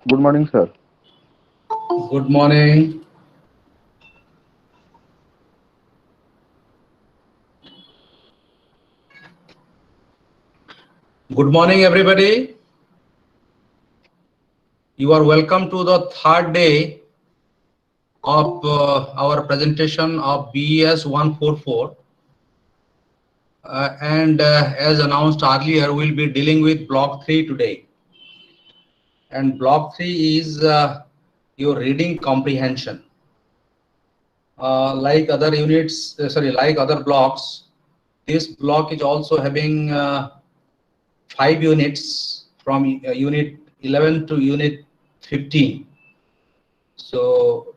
Good morning, sir. Good morning. Good morning, everybody. You are welcome to the third day of our presentation of BES-144. And as announced earlier, we'll be dealing with Block 3 today. And Block 3 is your reading comprehension. Like other units, like other blocks, this block is also having 5 units from unit 11 to unit 15. So,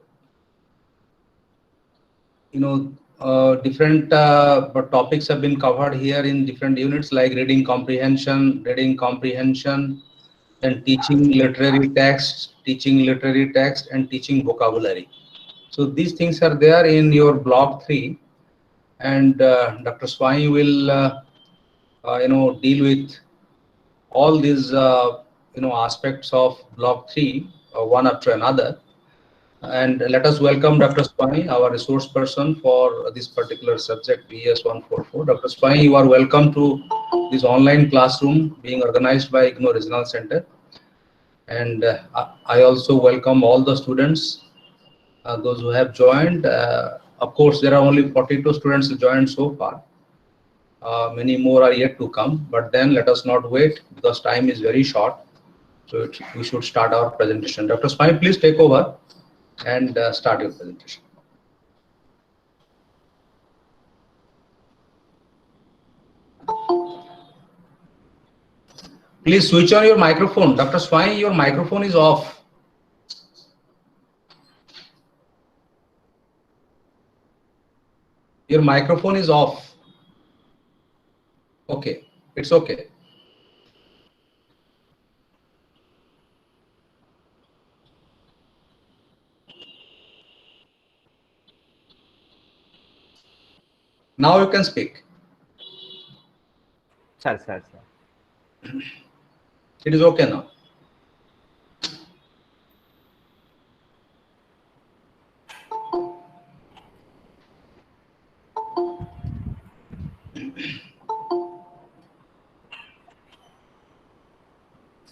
different topics have been covered here in different units like reading comprehension, then teaching literary text, and teaching vocabulary. So these things are there in your block 3, and Dr. Swami will deal with all these aspects of block 3 one after another. And let us welcome Dr. Swami, our resource person for this particular subject, BES-144. Dr. Swami, you are welcome to this online classroom being organized by IGNOU Regional Center. And I also welcome all the students, those who have joined. Of course, there are only 42 students who joined so far. Many more are yet to come, but then let us not wait because time is very short. So we should start our presentation. Dr. Swami, please take over and start your presentation. Please switch on your microphone. Dr. Swami, your microphone is off. Your microphone is off. Okay, it's okay. Now you can speak. Sir. It is okay now.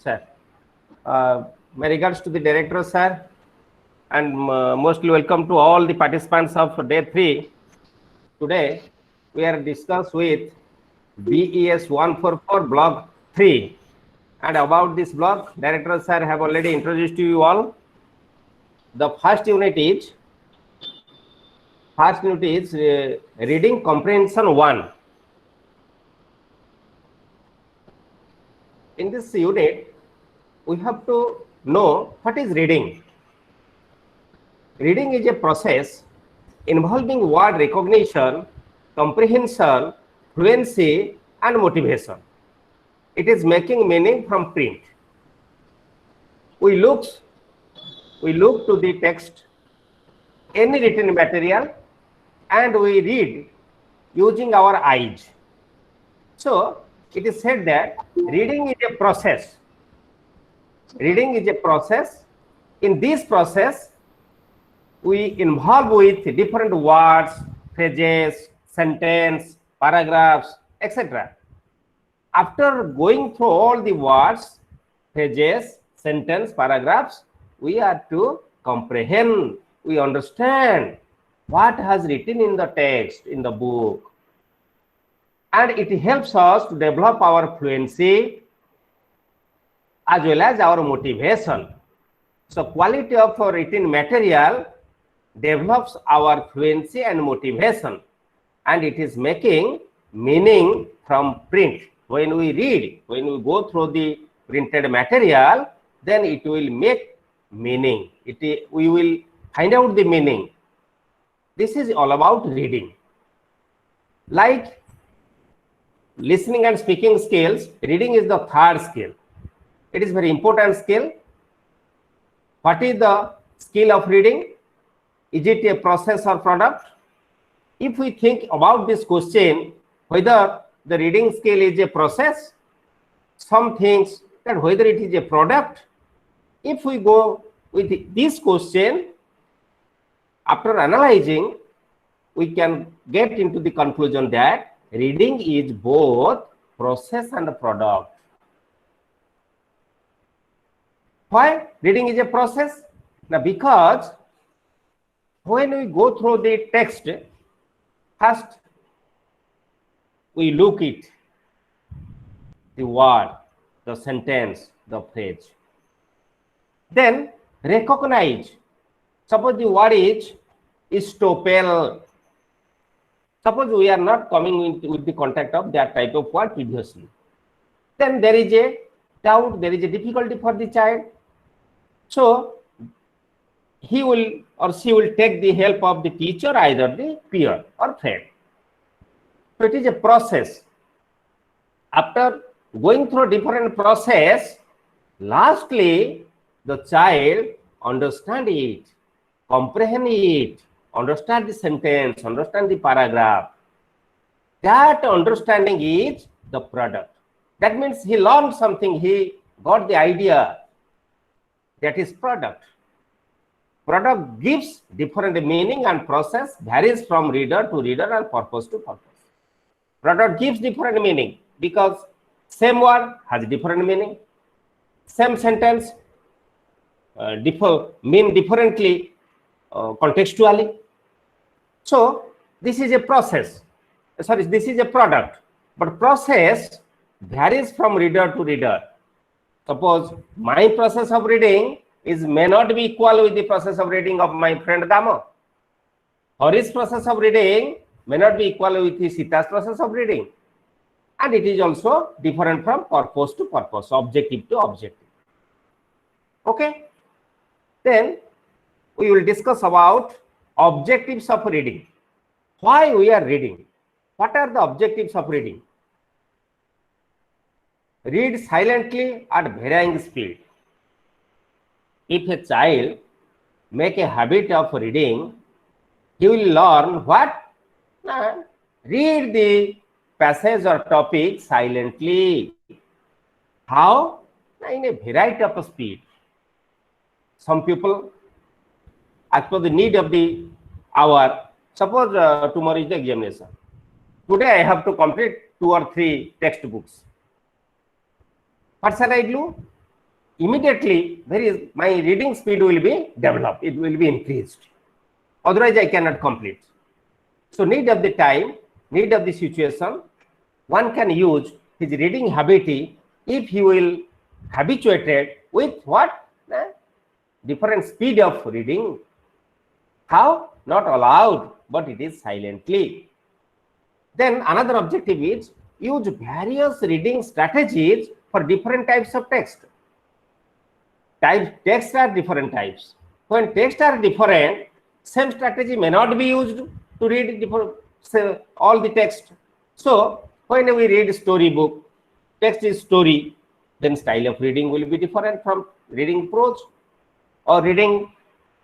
sir. My regards to the director, sir, and mostly welcome to all the participants of day 3. Today, we are discuss with BES-144 block 3. And about this block, director, sir, have already introduced to you all. The first unit is reading comprehension 1. In this unit, we have to know what is reading. Reading is a process involving word recognition, comprehension, fluency, and motivation. It is making meaning from print. We look to the text, any written material, and we read using our eyes. So it is said that reading is a process. Reading is a process. In this process, we involve with different words, phrases, sentence, paragraphs, etc. After going through all the words, phrases, sentence, paragraphs, we are to comprehend, we understand what has written in the text, in the book. And it helps us to develop our fluency as well as our motivation. So quality of our written material develops our fluency and motivation, and it is making meaning from print. When we read, when we go through the printed material, then it will make meaning. We will find out the meaning. This is all about reading. Like listening and speaking skills, reading is the third skill. It is very important skill. What is the skill of reading? Is it a process or product? If we think about this question, whether the reading skill is a process, some things that whether it is a product, if we go with this question, after analyzing, we can get into the conclusion that reading is both process and a product. Why reading is a process? Now, because when we go through the text, first we look at the word, the sentence, the phrase. Then recognize. Suppose the word is stopel. Suppose we are not coming with the contact of that type of word previously. Then there is a doubt, there is a difficulty for the child. So he will or she will take the help of the teacher, either the peer or friend. So it is a process. After going through different process, lastly the child understand it, comprehend it, understand the sentence, understand the paragraph. That understanding is the product. That means he learned something, he got the idea. That is product. Product gives different meaning and process varies from reader to reader and purpose to purpose. Product gives different meaning because same word has different meaning. Same sentence mean differently contextually. So this is a process. Sorry, this is a product. But process varies from reader to reader. Suppose my process of reading may not be equal with the process of reading of my friend Damo. Or his process of reading may not be equal with his Sita's process of reading. And it is also different from purpose to purpose, objective to objective. Okay? Then we will discuss about objectives of reading. Why we are reading? What are the objectives of reading? Read silently at varying speed. If a child make a habit of reading, he will learn what? Read the passage or topic silently. How? In a variety of speed. Some people, as per the need of the hour, suppose tomorrow is the examination. Today I have to complete 2 or 3 textbooks. What shall I do? immediately my reading speed will be developed, it will be increased. Otherwise, I cannot complete. So need of the time, need of the situation, one can use his reading habit if he will habituated with what? Different speed of reading. How? Not aloud, but it is silently. Then another objective is use various reading strategies for different types of text. Texts are different types. When texts are different, same strategy may not be used to read all the text. So when we read story book, text is story, then style of reading will be different from reading prose or reading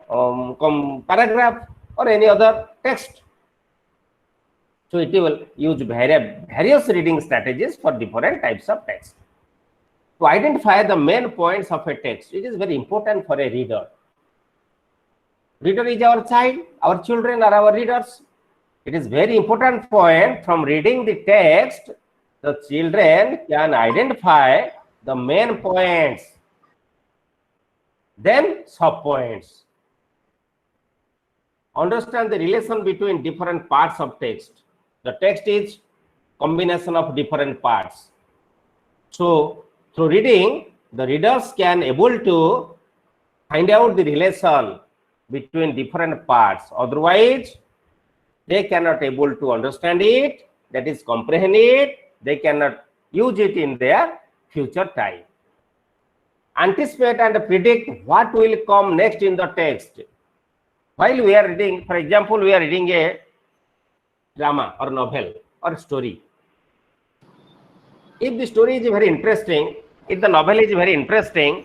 paragraph or any other text. So it will use various reading strategies for different types of text. To identify the main points of a text, it is very important for a reader. Reader is our child, our children are our readers. It is very important point from reading the text, the children can identify the main points, then sub points. Understand the relation between different parts of text. The text is combination of different parts. So through reading, the readers can able to find out the relation between different parts. Otherwise, they cannot able to understand it, that is comprehend it, they cannot use it in their future time. Anticipate and predict what will come next in the text. While we are reading, for example, we are reading a drama or novel or story. If the story is very interesting, if the novel is very interesting,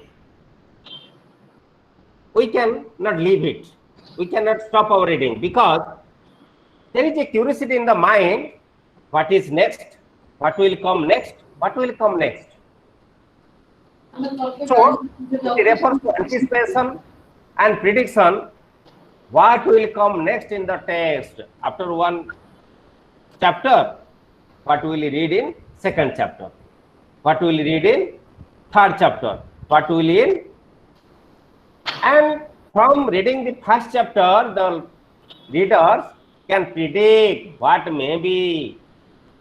we cannot leave it. We cannot stop our reading because there is a curiosity in the mind. What is next? What will come next? What will come next? So it refers to anticipation and prediction. What will come next in the text? After one chapter, what will we read in second chapter? What will we read in third chapter? What will in? And from reading the first chapter, the readers can predict what may be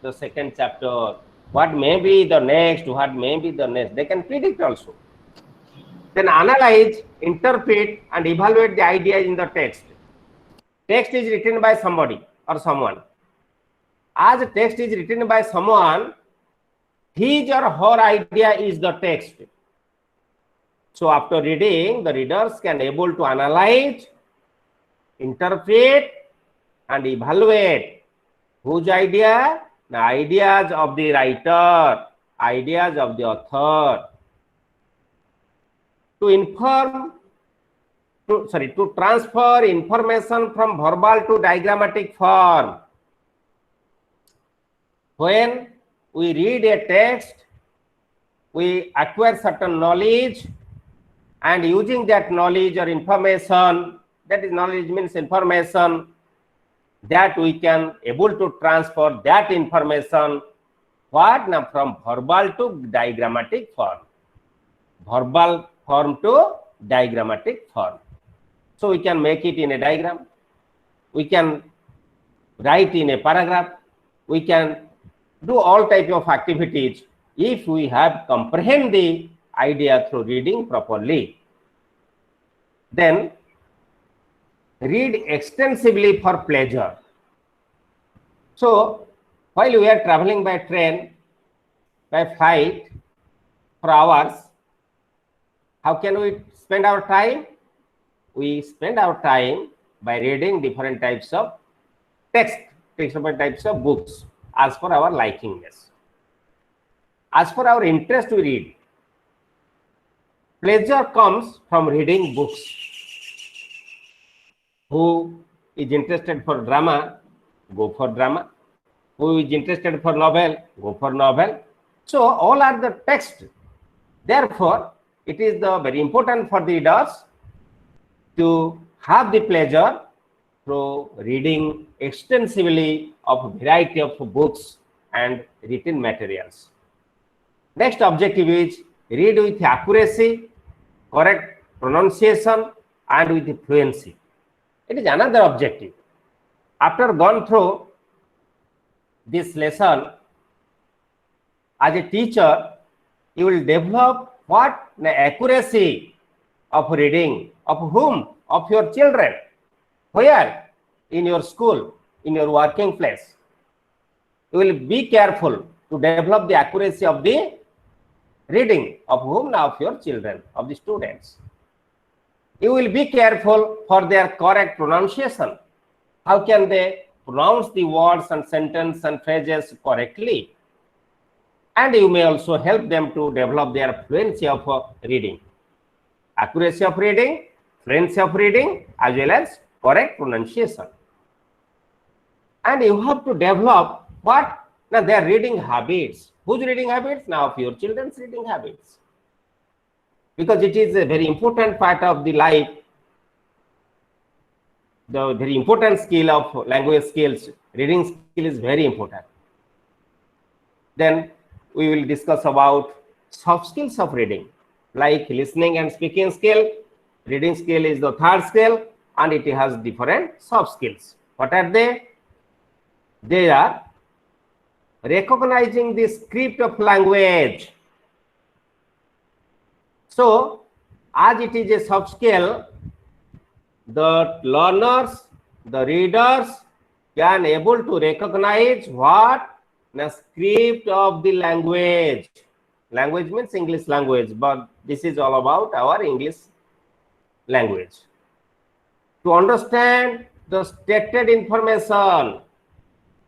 the second chapter, what may be the next, what may be the next. They can predict also. Then analyze, interpret, and evaluate the ideas in the text. Text is written by somebody or someone. As text is written by someone, his or her idea is the text. So after reading, the readers can able to analyze, interpret, and evaluate whose idea? The ideas of the writer, ideas of the author. To transfer information from verbal to diagrammatic form. When we read a text, we acquire certain knowledge, and using that knowledge or information, that is knowledge means information, that we can able to transfer that information what now from verbal to diagrammatic form, verbal form to diagrammatic form. So we can make it in a diagram, we can write in a paragraph, we can do all type of activities if we have comprehend the idea through reading properly. Then read extensively for pleasure. So while we are traveling by train, by flight for hours, how can we spend our time? We spend our time by reading different types of text, different types of books as per our likingness. As per our interest, we read. Pleasure comes from reading books. Who is interested for drama, go for drama. Who is interested for novel, go for novel. So all are the text. Therefore, it is very important for the readers to have the pleasure through reading extensively of a variety of books and written materials. Next objective is read with accuracy correct pronunciation and with the fluency. It is another objective. After gone through this lesson, as a teacher, you will develop what? The accuracy of reading of whom? Of your children. Where? In your school, in your working place. You will be careful to develop the accuracy of the reading of whom? Of your children, of the students. You will be careful for their correct pronunciation. How can they pronounce the words and sentences and phrases correctly? And you may also help them to develop their fluency of reading. Accuracy of reading, fluency of reading, as well as correct pronunciation. And you have to develop what? Now their reading habits. Whose reading habits? Now of your children's reading habits. Because it is a very important part of the life. The very important skill of language skills, reading skill is very important. Then we will discuss about soft skills of reading, like listening and speaking skill. Reading skill is the third skill, and it has different soft skills. What are they? They are recognizing the script of language. So, as it is a soft skill, the learners, the readers can able to recognize what? The script of the language. Language means English language, but this is all about our English language. To understand the stated information,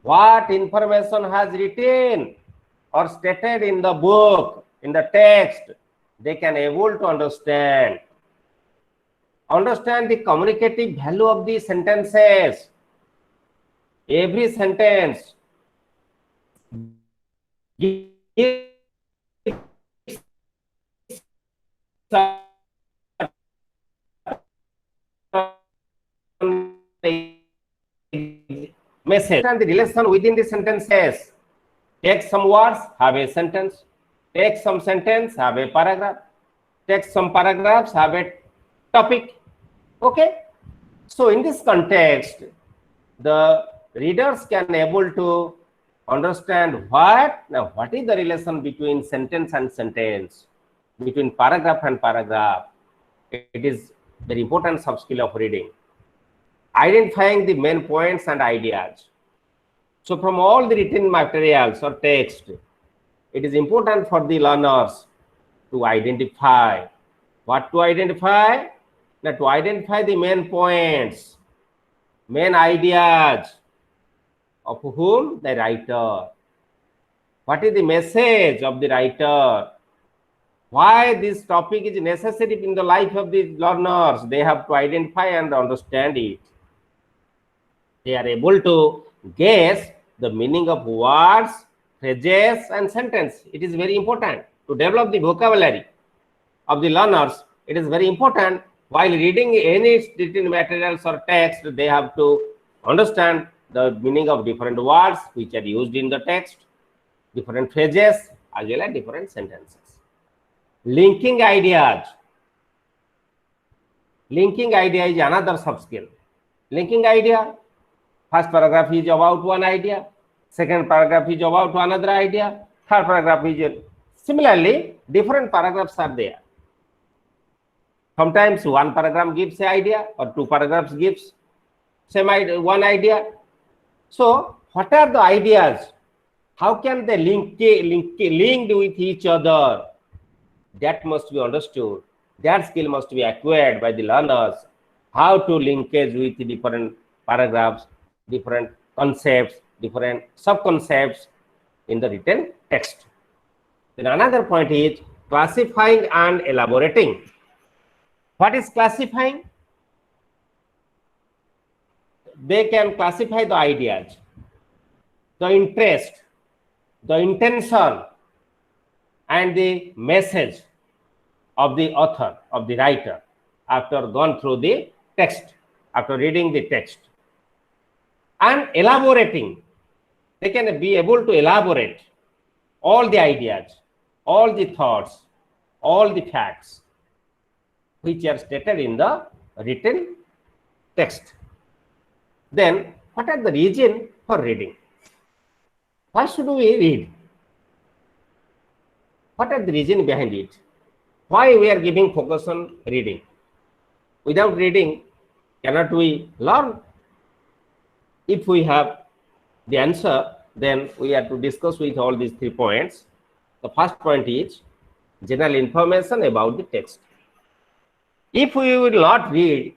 what information has written or stated in the book, in the text, they can able to understand. Understand the communicative value of the sentences. Every sentence gives message and the relation within the sentences. Take some words, have a sentence. Take some sentence, have a paragraph. Take some paragraphs, have a topic. Okay. So in this context, the readers can able to understand what is the relation between sentence and sentence, between paragraph and paragraph. It is very important soft skill of reading. Identifying the main points and ideas. So from all the written materials or text, it is important for the learners to identify. What to identify? Now, to identify the main points, main ideas of whom? The writer. What is the message of the writer? Why this topic is necessary in the life of the learners? They have to identify and understand it. They are able to guess the meaning of words, phrases, and sentence. It is very important to develop the vocabulary of the learners. It is very important. While reading any written materials or text, they have to understand the meaning of different words which are used in the text, different phrases, as well as different sentences. Linking ideas. Linking idea is another soft skill. Linking idea. First paragraph is about one idea. Second paragraph is about another idea. Third paragraph is similarly different paragraphs are there. Sometimes one paragraph gives an idea or two paragraphs gives one idea. So what are the ideas? How can they linked with each other? That must be understood. That skill must be acquired by the learners. How to linkage with different paragraphs, different concepts, different sub-concepts in the written text. Then another point is classifying and elaborating. What is classifying? They can classify the ideas, the interest, the intention, and the message of the author, of the writer, after gone through the text, after reading the text. And elaborating, they can be able to elaborate all the ideas, all the thoughts, all the facts. which are stated in the written text. Then, what are the reason for reading? Why should we read? What are the reason behind it? Why we are giving focus on reading? Without reading, cannot we learn? If we have the answer, then we have to discuss with all these 3 points. The first point is general information about the text. If we will not read,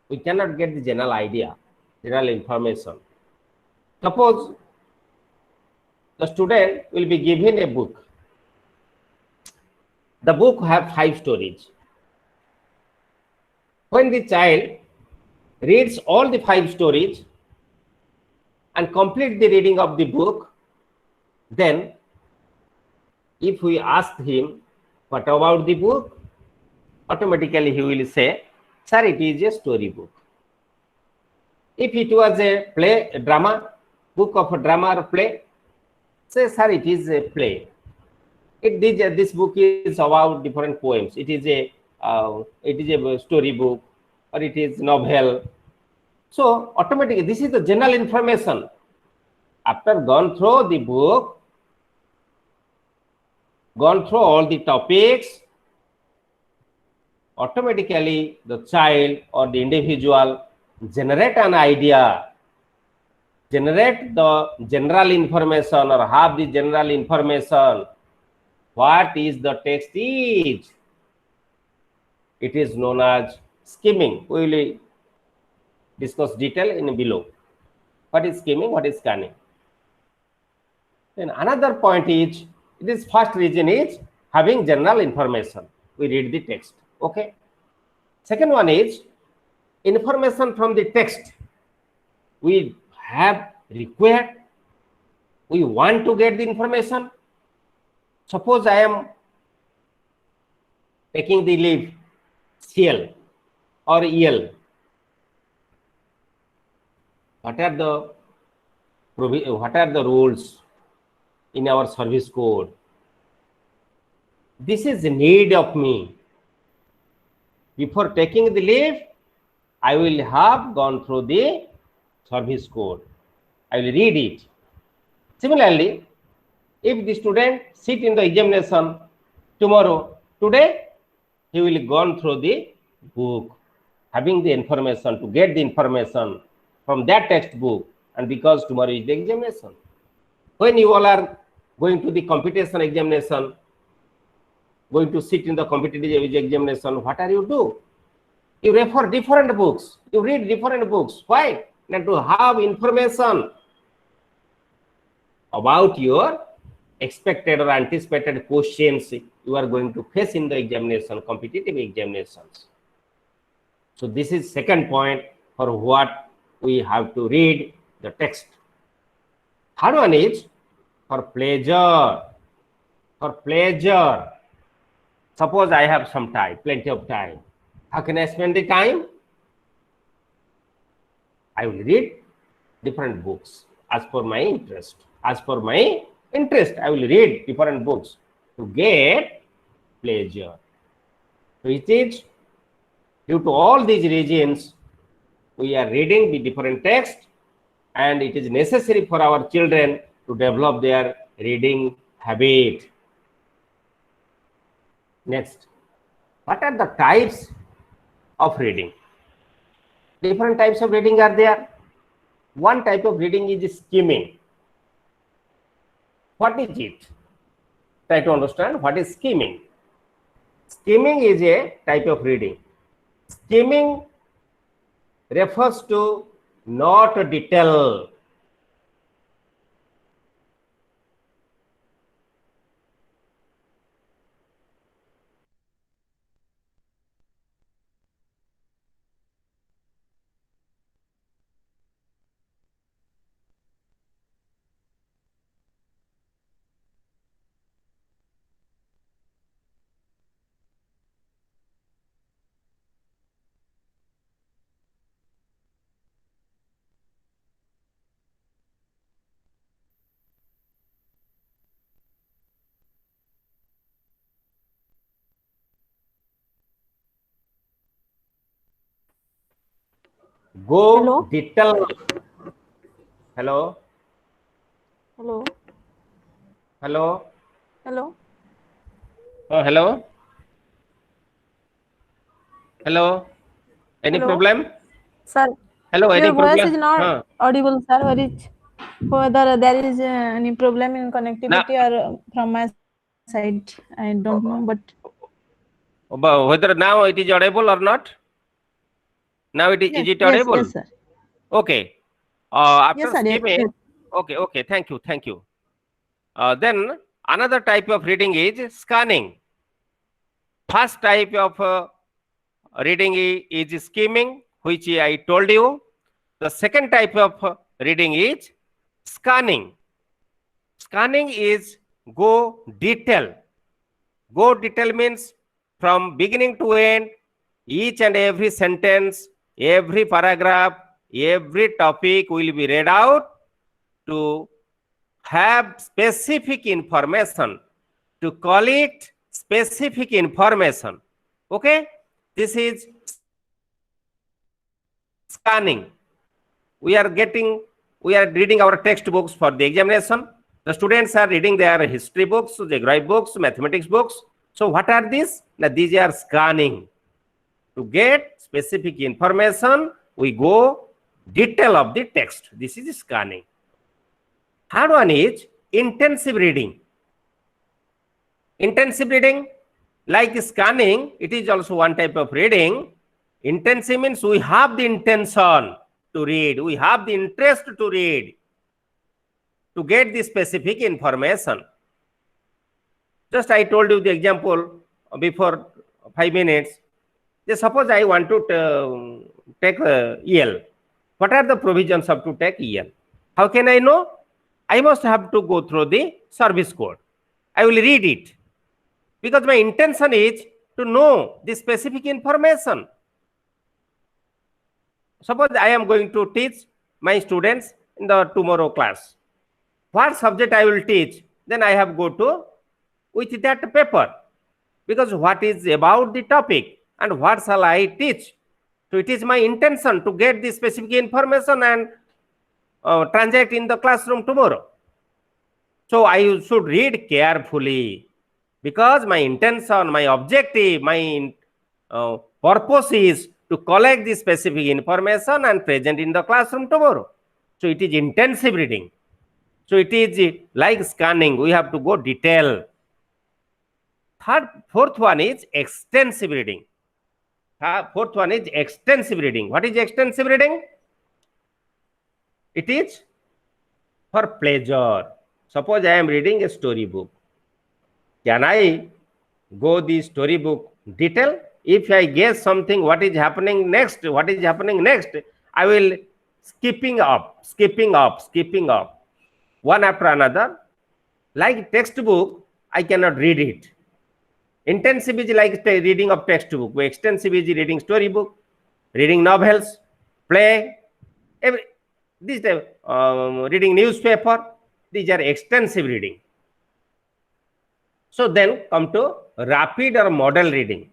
we cannot get the general idea, general information. Suppose the student will be given a book. The book have 5 stories. When the child reads all the 5 stories and complete the reading of the book, then if we ask him, what about the book? Automatically he will say, sir, it is a story book. If it was a play, a drama, book of a drama or play, say, sir, it is a play. This book is about different poems. It is a story book, or it is novel. So automatically, this is the general information. After gone through the book, gone through all the topics, automatically the child or the individual generate an idea, generate the general information or have the general information. What is the text is? It is known as skimming. We will discuss detail in below. What is skimming? What is scanning? Then another point is, this first reason is having general information. We read the text. Okay. Second one is information from the text. We have required. We want to get the information. Suppose I am taking the leave CL or EL. What are the rules in our service code? This is the need of me. Before taking the leave, I will have gone through the service code. I will read it. Similarly, if the student sit in the examination tomorrow, today he will gone through the book, having the information, to get the information from that textbook, and because tomorrow is the examination. When you all are going to the competition examination, going to sit in the competitive examination, what are you do? You refer different books, you read different books. Why? Not to have information about your expected or anticipated questions you are going to face in the examination, competitive examinations. So this is second point for what we have to read the text. Third one is for pleasure. For pleasure. Suppose I have some time, plenty of time. How can I spend the time? I will read different books as per my interest. As per my interest, I will read different books to get pleasure. So it is due to all these reasons we are reading the different text, and it is necessary for our children to develop their reading habit. Next, what are the types of reading? Different types of reading are there. One type of reading is skimming. What is it? Try to understand what is skimming. Skimming is a type of reading. Skimming refers to not detail. Go Hello? detail. Hello. Hello? Hello. Hello? Oh, hello. Hello. Any Hello? problem? Sir, Hello. Any your voice problem? is not audible, sir. Whether there is any problem in Now, connectivity or from my side, I don't know, but whether now it is audible or not? Now yes, is it yes, yes, audible? sir. Okay. Yes, After sir. Yes, skimming, yes. okay. Thank you. Thank you. Then another type of reading is scanning. First type of reading is skimming, which I told you. The second type of reading is scanning. Scanning is go detail. Go detail means from beginning to end, each and every sentence, every paragraph, every topic will be read out to have specific information, to collect specific information. Okay? This is scanning. We are reading our textbooks for the examination. The students are reading their history books, geography books, mathematics books. So what are these? Now these are scanning. To get specific information, we go detail of the text. This is scanning. Third one is intensive reading. Intensive reading, like scanning, it is also one type of reading. Intensive means we have the intention to read, we have the interest to read, to get the specific information. Just I told you the example before 5 minutes. Just suppose I want to take EL. What are the provisions of to take EL? How can I know? I must have to go through the service code. I will read it because my intention is to know the specific information. Suppose I am going to teach my students in the tomorrow class. What subject I will teach? Then I have go to with that paper, because what is about the topic and what shall I teach. So it is my intention to get the specific information and transact in the classroom tomorrow. So I should read carefully, because my intention, my objective, my purpose is to collect the specific information and present in the classroom tomorrow. So it is intensive reading. So it is like scanning. We have to go detail. Fourth one is extensive reading. Fourth one is extensive reading. What is extensive reading? It is for pleasure. Suppose I am reading a story book. Can I go the story book detail? If I guess something, what is happening next, I will skipping up, one after another. Like textbook, I cannot read it. Intensive is like reading of textbook. Extensive is reading storybook, reading novels, play, this type, reading newspaper. These are extensive reading. So then come to rapid or model reading.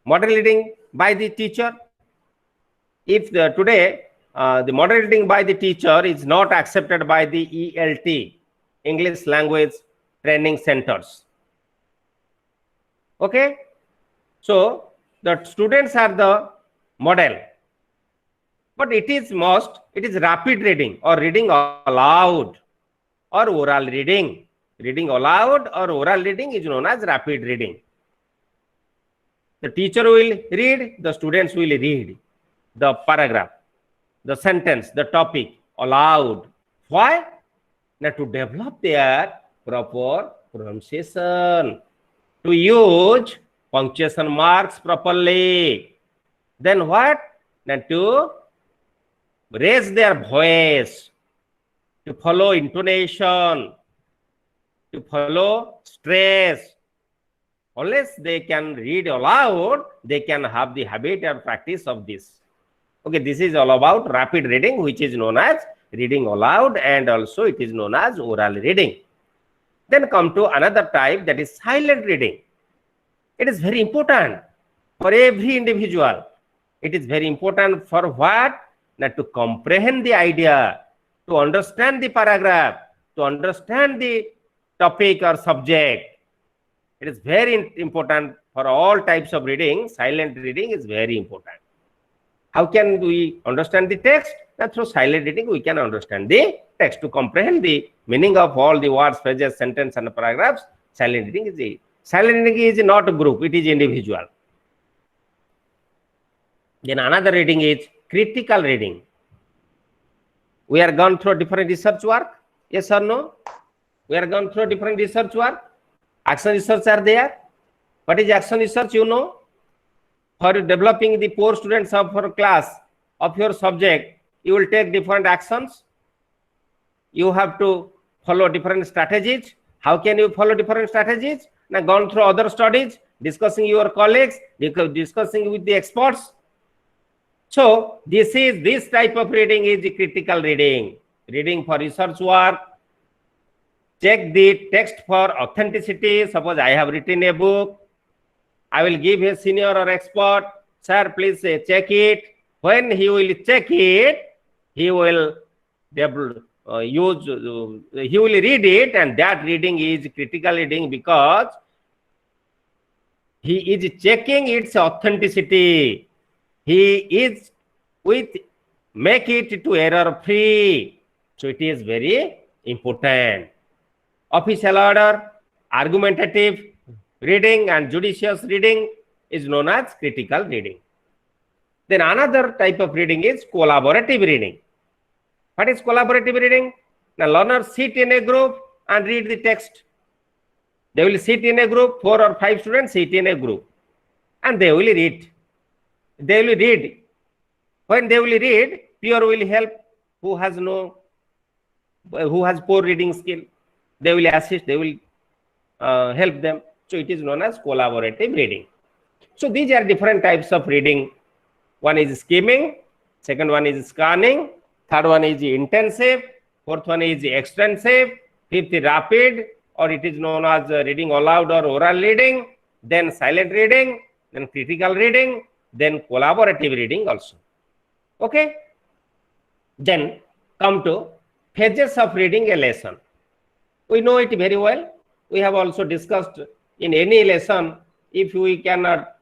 Model reading by the teacher. If today the model reading by the teacher is not accepted by the ELT, English Language Training Centers. Okay, so the students are the model, but it is rapid reading or reading aloud or oral reading. Reading aloud or oral reading is known as rapid reading. The teacher will read, the students will read the paragraph, the sentence, the topic aloud. Why? Now to develop their proper pronunciation, to use punctuation marks properly. Then what? Then to raise their voice, to follow intonation, to follow stress. Unless they can read aloud, they can have the habit and practice of this. Okay, this is all about rapid reading, which is known as reading aloud, and also it is known as oral reading. Then come to another type, that is silent reading. It is very important for every individual. It is very important for what? That to comprehend the idea, to understand the paragraph, to understand the topic or subject. It is very important for all types of reading. Silent reading is very important. How can we understand the text? That through silent reading we can understand the text. To comprehend the meaning of all the words, phrases, sentence and paragraphs, silent reading is not a group, it is individual. Then another reading is critical reading. We are gone through different research work, yes or no? We are gone through different research work. Action research are there. What is action research? You know, for developing the poor students of your class, of your subject, you will take different actions. You have to follow different strategies. How can you follow different strategies? Now, gone through other studies, discussing your colleagues, discussing with the experts. So this type of reading is the critical reading. Reading for research work. Check the text for authenticity. Suppose I have written a book, I will give a senior or expert, sir, please check it. When he will check it, he will he will read it, and that reading is critical reading because he is checking its authenticity. He is make it to error free. So it is very important. Official order, argumentative reading and judicious reading is known as critical reading. Then another type of reading is collaborative reading. What is collaborative reading? The learners sit in a group and read the text. They will sit in a group, 4 or 5 students sit in a group, and they will read. They will read. When they will read, peer will help who has poor reading skill. They will assist, they will help them. So it is known as collaborative reading. So these are different types of reading. One is skimming, second one is scanning, third one is intensive, fourth one is extensive, fifth rapid, or it is known as reading aloud or oral reading, then silent reading, then critical reading, then collaborative reading also. Okay. Then come to phases of reading a lesson. We know it very well. We have also discussed in any lesson, if we cannot,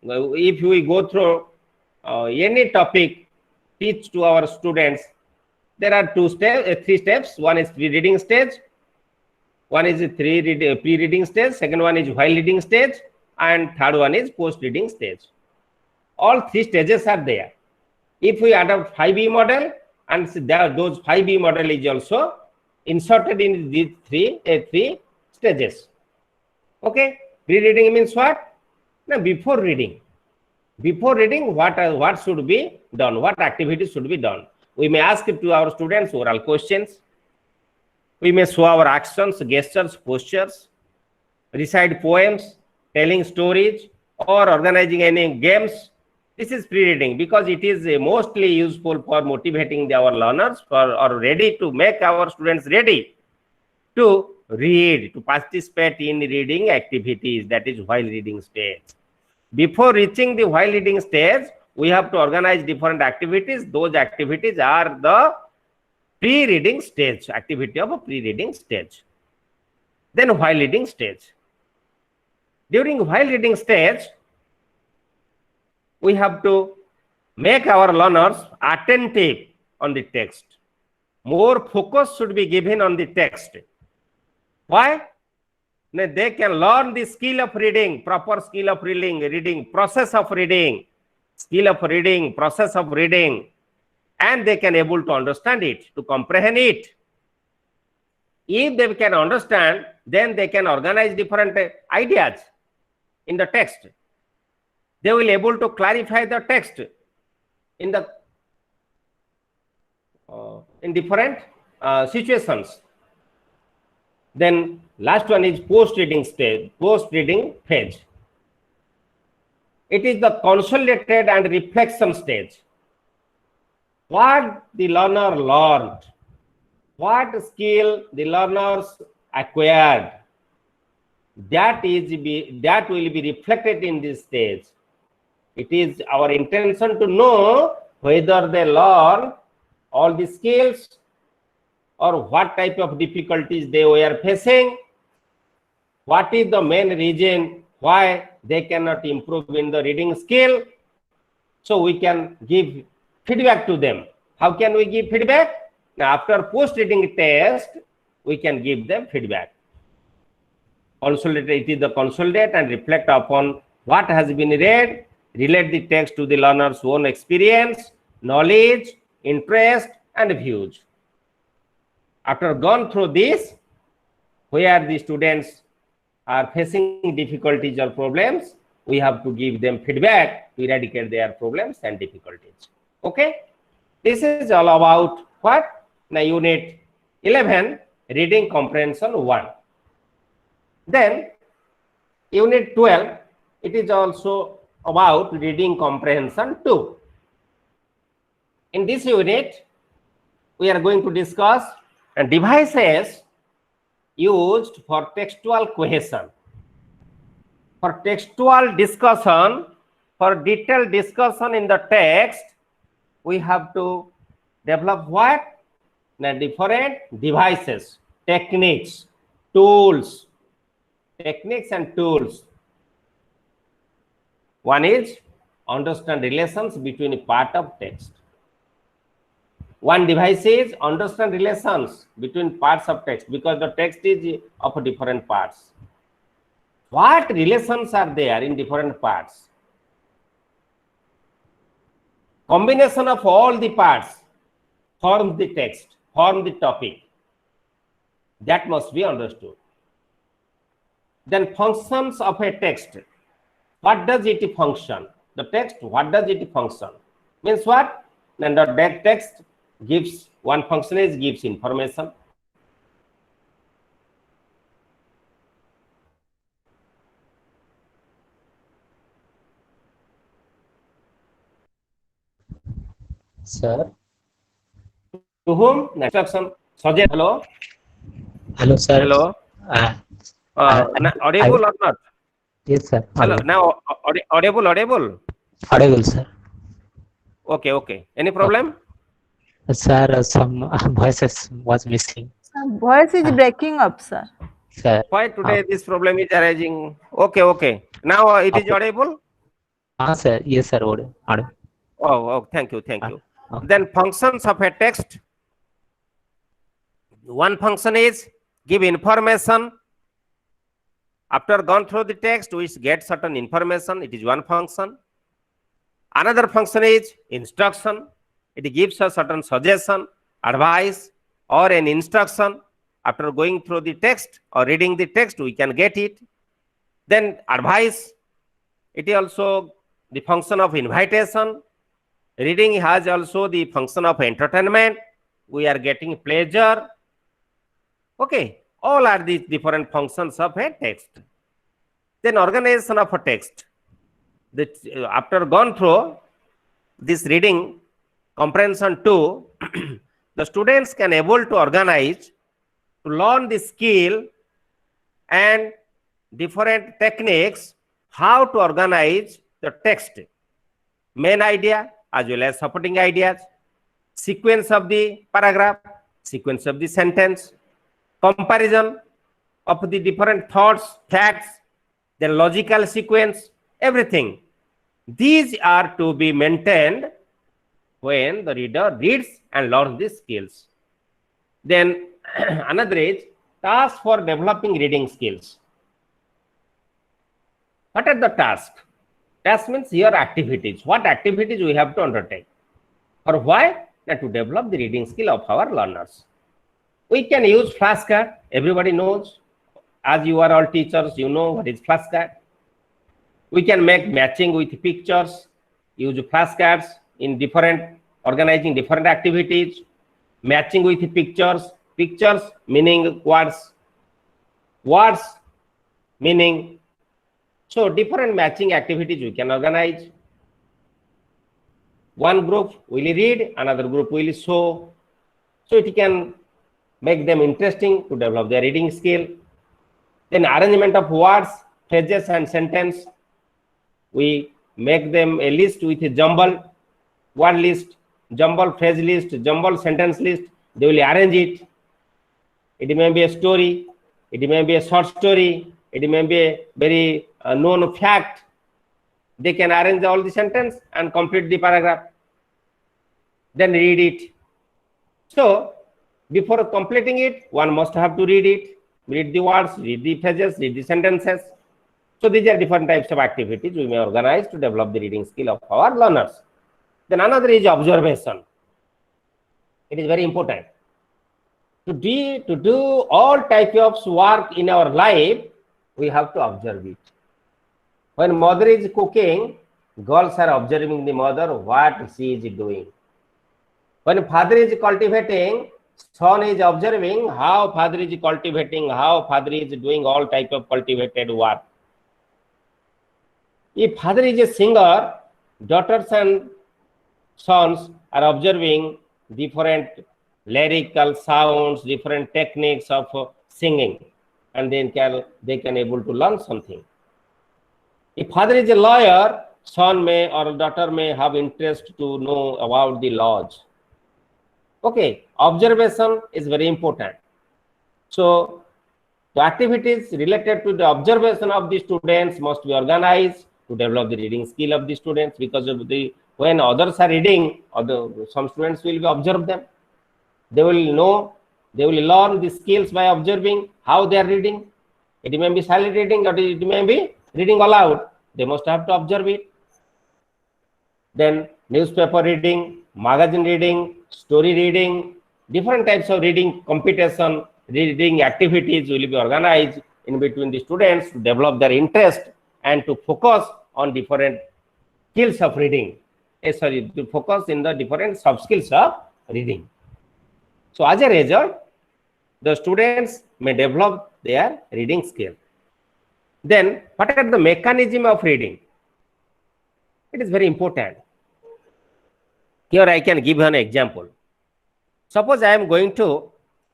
if we go through any topic, teach to our students, there are 3 steps. One is pre-reading stage, one is pre-reading stage, second one is while reading stage, and third one is post-reading stage. All 3 stages are there. If we adopt 5B model, and those 5B model is also inserted in these 3 stages. Okay, pre-reading means what? Now, before reading, what should be done? What activities should be done? We may ask to our students oral questions. We may show our actions, gestures, postures, recite poems, telling stories, or organizing any games. This is pre-reading because it is mostly useful for motivating our learners or ready to make our students ready to read, to participate in reading activities. That is while reading stage. Before reaching the while reading stage, we have to organize different activities. Those activities are the pre-reading stage, activity of a pre-reading stage. Then while reading stage. During while reading stage, we have to make our learners attentive on the text. More focus should be given on the text. Why? They can learn the skill of reading, proper skill of reading, process of reading, skill of reading, process of reading, and they can able to understand it, to comprehend it. If they can understand, then they can organize different ideas in the text. They will able to clarify the text in the in different situations. Then last one is post-reading stage, post-reading phase. It is the consolidated and reflection stage. What the learner learned, what skill the learners acquired, that will be reflected in this stage. It is our intention to know whether they learn all the skills or what type of difficulties they were facing, what is the main reason why they cannot improve in the reading skill. So we can give feedback to them. How can we give feedback? Now, after post-reading test, we can give them feedback. Consolidate, it is the consolidate and reflect upon what has been read, relate the text to the learner's own experience, knowledge, interest, and views. After gone through this, where the students are facing difficulties or problems, we have to give them feedback to eradicate their problems and difficulties. Okay, this is all about what? Now, unit 11, reading comprehension 1. Then unit 12, it is also about reading comprehension 2. In this unit, we are going to discuss devices used for textual cohesion. For textual discussion, for detailed discussion in the text, we have to develop what? Now, different devices, techniques, tools, techniques and tools. One is understand relations between a part of text. One device is understand relations between parts of text, because the text is of different parts. What relations are there in different parts? Combination of all the parts forms the text, form the topic. That must be understood. Then functions of a text. What does it function? The text, what does it function? Means what? Then the text gives, one function is gives information. Sir. To whom? Instruction. Suggest. Hello. Hello, sir. Hello. Audible or not? Yes, sir. Hello. Now audible. Audible, sir. Okay. Any problem? Sir, some voices was missing. Some voice is breaking up, sir. Sir. Why today this problem is arising? Okay. Now it is audible? Sir. Yes, sir. Audible. Oh, thank you. Okay. Then functions of a text. One function is give information. After gone through the text, we get certain information. It is one function. Another function is instruction. It gives us certain suggestion, advice, or an instruction. After going through the text or reading the text, we can get it. Then advice. It is also the function of invitation. Reading has also the function of entertainment. We are getting pleasure. Okay, all are these different functions of a text. Then organization of a text. After gone through this reading comprehension 2, the students can able to organize, to learn the skill and different techniques, how to organize the text. Main idea as well as supporting ideas, sequence of the paragraph, sequence of the sentence, comparison of the different thoughts, facts, the logical sequence, everything. These are to be maintained when the reader reads and learns these skills. Then another is task for developing reading skills. What are the tasks? Task means your activities. What activities we have to undertake? For why? To develop the reading skill of our learners. We can use flashcard. Everybody knows. As you are all teachers, you know what is flashcard. We can make matching with pictures, use flashcards in different, organizing different activities, matching with pictures, pictures meaning words, words meaning. So different matching activities we can organize. One group will read, another group will show. So it can make them interesting to develop their reading skill. Then arrangement of words, phrases and sentence. We make them a list with a jumble word list, jumble phrase list, jumble sentence list. They will arrange it. It may be a story, it may be a short story, it may be a very known fact. They can arrange all the sentence and complete the paragraph. Then read it. So before completing it, one must have to read it, read the words, read the phrases, read the sentences. So these are different types of activities we may organize to develop the reading skill of our learners. Then another is observation. It is very important. To do all types of work in our life, we have to observe it. When mother is cooking, girls are observing the mother, what she is doing. When father is cultivating, son is observing how father is cultivating, how father is doing all type of cultivated work. If father is a singer, daughters and sons are observing different lyrical sounds, different techniques of singing, and then they can able to learn something. If father is a lawyer, son may or daughter may have interest to know about the laws. Okay, observation is very important. So the activities related to the observation of the students must be organized to develop the reading skill of the students, because of the when others are reading, some students will observe them. They will know, they will learn the skills by observing how they are reading. It may be silent reading or it may be reading aloud. They must have to observe it. Then newspaper reading, magazine reading, story reading, different types of reading competition, reading activities will be organized in between the students to develop their interest and to focus on different skills of reading. To focus in the different sub skills of reading. So as a result, the students may develop their reading skill. Then what are the mechanism of reading? It is very important. Here I can give you an example. Suppose I am going to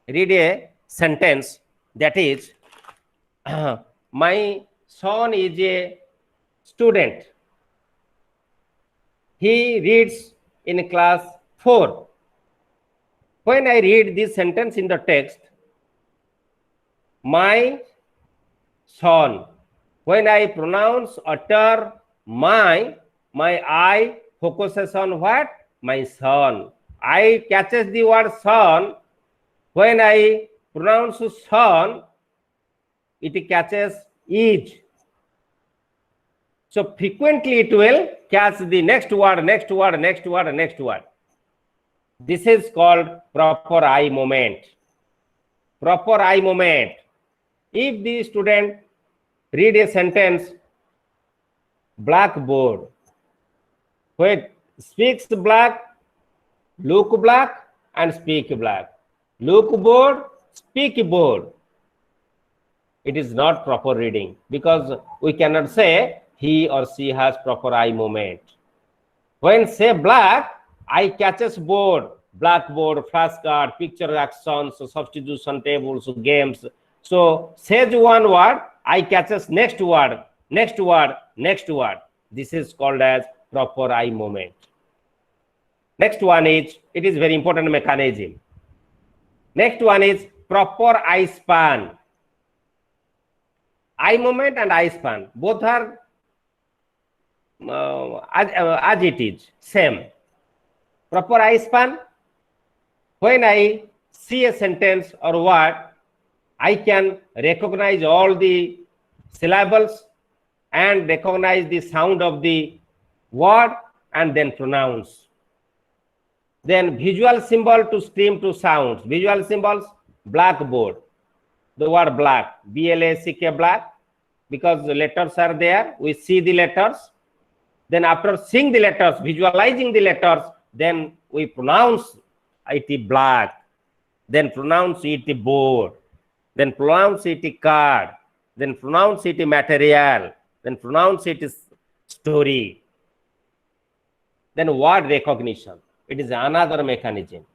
read a sentence that is, my son is a student. He reads in class 4. When I read this sentence in the text, my son, when I utter my eye focuses on what? My son. I catches the word son. When I pronounce son, it catches is. So frequently it will catch the next word, next word, next word, next word. This is called proper eye movement. Proper eye movement. If the student read a sentence, blackboard, when speaks black, look black and speak black. Look board, speak board. It is not proper reading, because we cannot say he or she has proper eye movement. When say black, eye catches board, blackboard, flashcard, picture actions, substitution tables, games. So says one word, eye catches next word, next word, next word. This is called as proper eye movement. Next one is, it is very important mechanism. Next one is proper eye span. Eye movement and eye span, both are as it is, same. Proper eye span, when I see a sentence or word, I can recognize all the syllables and recognize the sound of the word and then pronounce. Then visual symbol to stream to sounds. Visual symbols, blackboard. The word black, B-L-A-C-K, black, because the letters are there. We see the letters. Then after seeing the letters, visualizing the letters, then we pronounce it black. Then pronounce it board. Then pronounce it card. Then pronounce it material. Then pronounce it story. Then word recognition. It is another mechanism.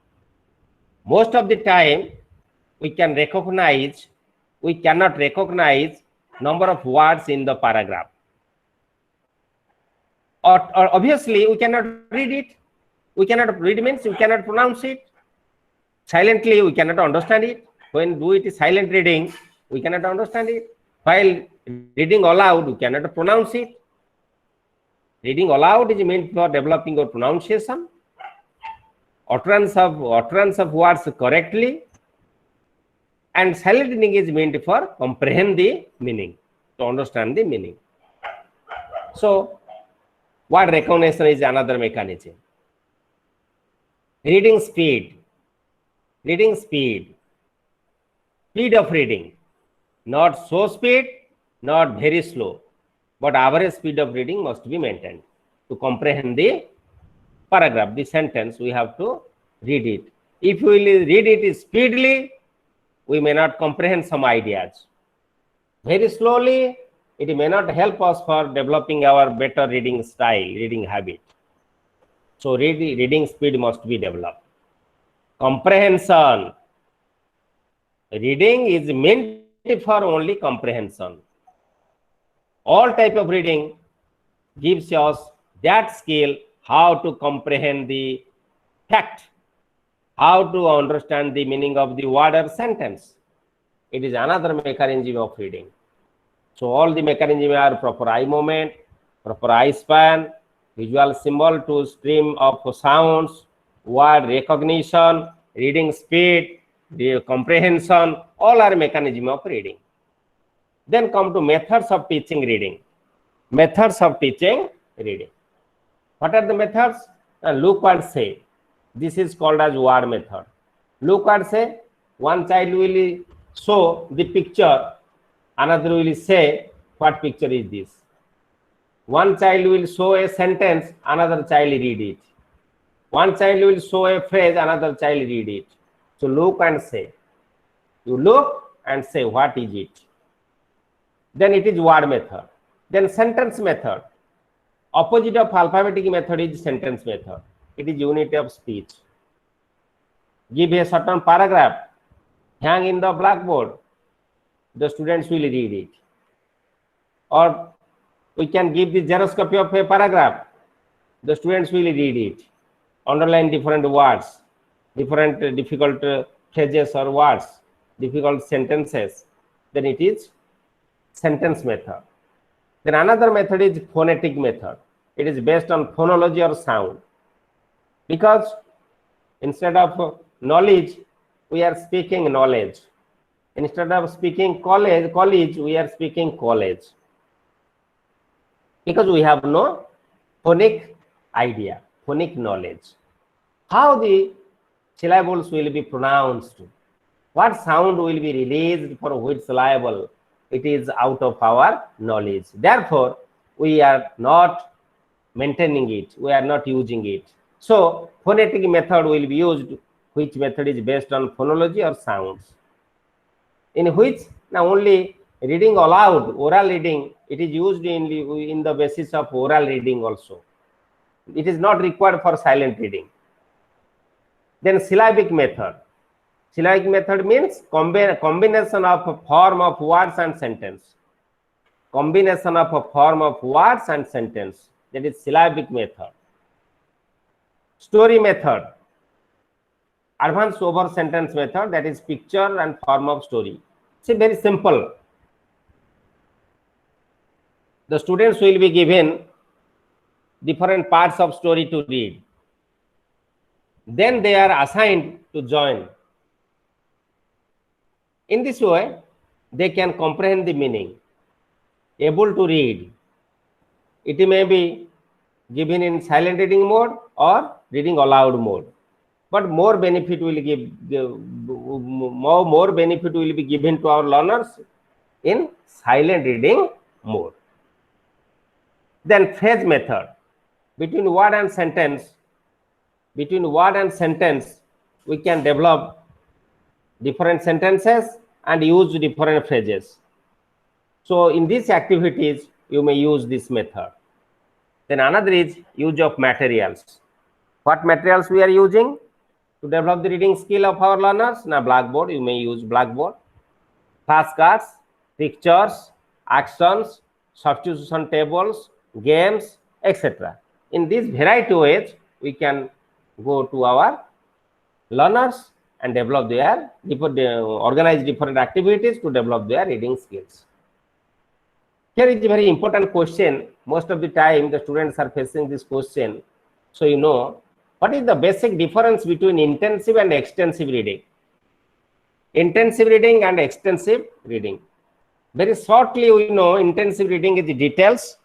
Most of the time, we cannot recognize number of words in the paragraph. or obviously we cannot read it. We cannot read means we cannot pronounce it. Silently we cannot understand it. When do it silent reading, we cannot understand it. While reading aloud, we cannot pronounce it. Reading aloud is meant for developing your pronunciation, utterance of words correctly, and silent reading is meant for comprehend the meaning, to understand the meaning. So word recognition is another mechanism. Reading speed of reading, not so speed, not very slow, but average speed of reading must be maintained. To comprehend the paragraph, the sentence, we have to read it. If we will read it speedily, we may not comprehend some ideas. Very slowly, it may not help us for developing our better reading style, reading habit. So reading speed must be developed. Comprehension. Reading is meant for only comprehension. All type of reading gives us that skill, how to comprehend the fact, how to understand the meaning of the word or sentence. It is another mechanism of reading. So all the mechanisms are proper eye movement, proper eye span, visual symbol to stream of sounds, word recognition, reading speed, the comprehension, all are mechanism of reading. Then come to methods of teaching reading. Methods of teaching reading. What are the methods? Look and say. This is called as word method. Look and say. One child will show the picture, another will say what picture is this. One child will show a sentence, another child read it. One child will show a phrase, another child read it. So look and say. You look and say what is it. Then it is word method. Then sentence method. Opposite of alphabetic method is sentence method. It is unit of speech. Give a certain paragraph, hang in the blackboard. The students will read it. Or we can give the Xerox copy of a paragraph. The students will read it. Underline different words, different difficult phrases or words, difficult sentences. Then it is sentence method. Then another method is phonetic method. It is based on phonology or sound. Because instead of knowledge, we are speaking knowledge. Instead of speaking college, we are speaking college. Because we have no phonic idea, phonic knowledge. How the syllables will be pronounced, what sound will be released for which syllable, it is out of our knowledge. Therefore, we are not maintaining it, we are not using it. So, phonetic method will be used, which method is based on phonology or sounds. In which now only reading aloud, oral reading, it is used in the basis of oral reading also. It is not required for silent reading. Then syllabic method. Syllabic method means combination of a form of words and sentence. Combination of a form of words and sentence. That is syllabic method. Story method. Advanced over sentence method, that is picture and form of story. See, very simple. The students will be given different parts of story to read. Then they are assigned to join. In this way, they can comprehend the meaning, able to read. It may be given in silent reading mode or reading aloud mode. But more benefit will be given to our learners in silent reading mode. Then phrase method. Between word and sentence, we can develop different sentences and use different phrases. So in these activities, you may use this method. Then another is use of materials. What materials we are using to develop the reading skill of our learners? Now blackboard, you may use blackboard. Flashcards, pictures, actions, substitution tables, games, etc. In these variety ways, we can go to our learners and develop their organize different activities to develop their reading skills. Here is a very important question. Most of the time, the students are facing this question. So, you know, what is the basic difference between intensive and extensive reading? Intensive reading and extensive reading. Very shortly, we know intensive reading is details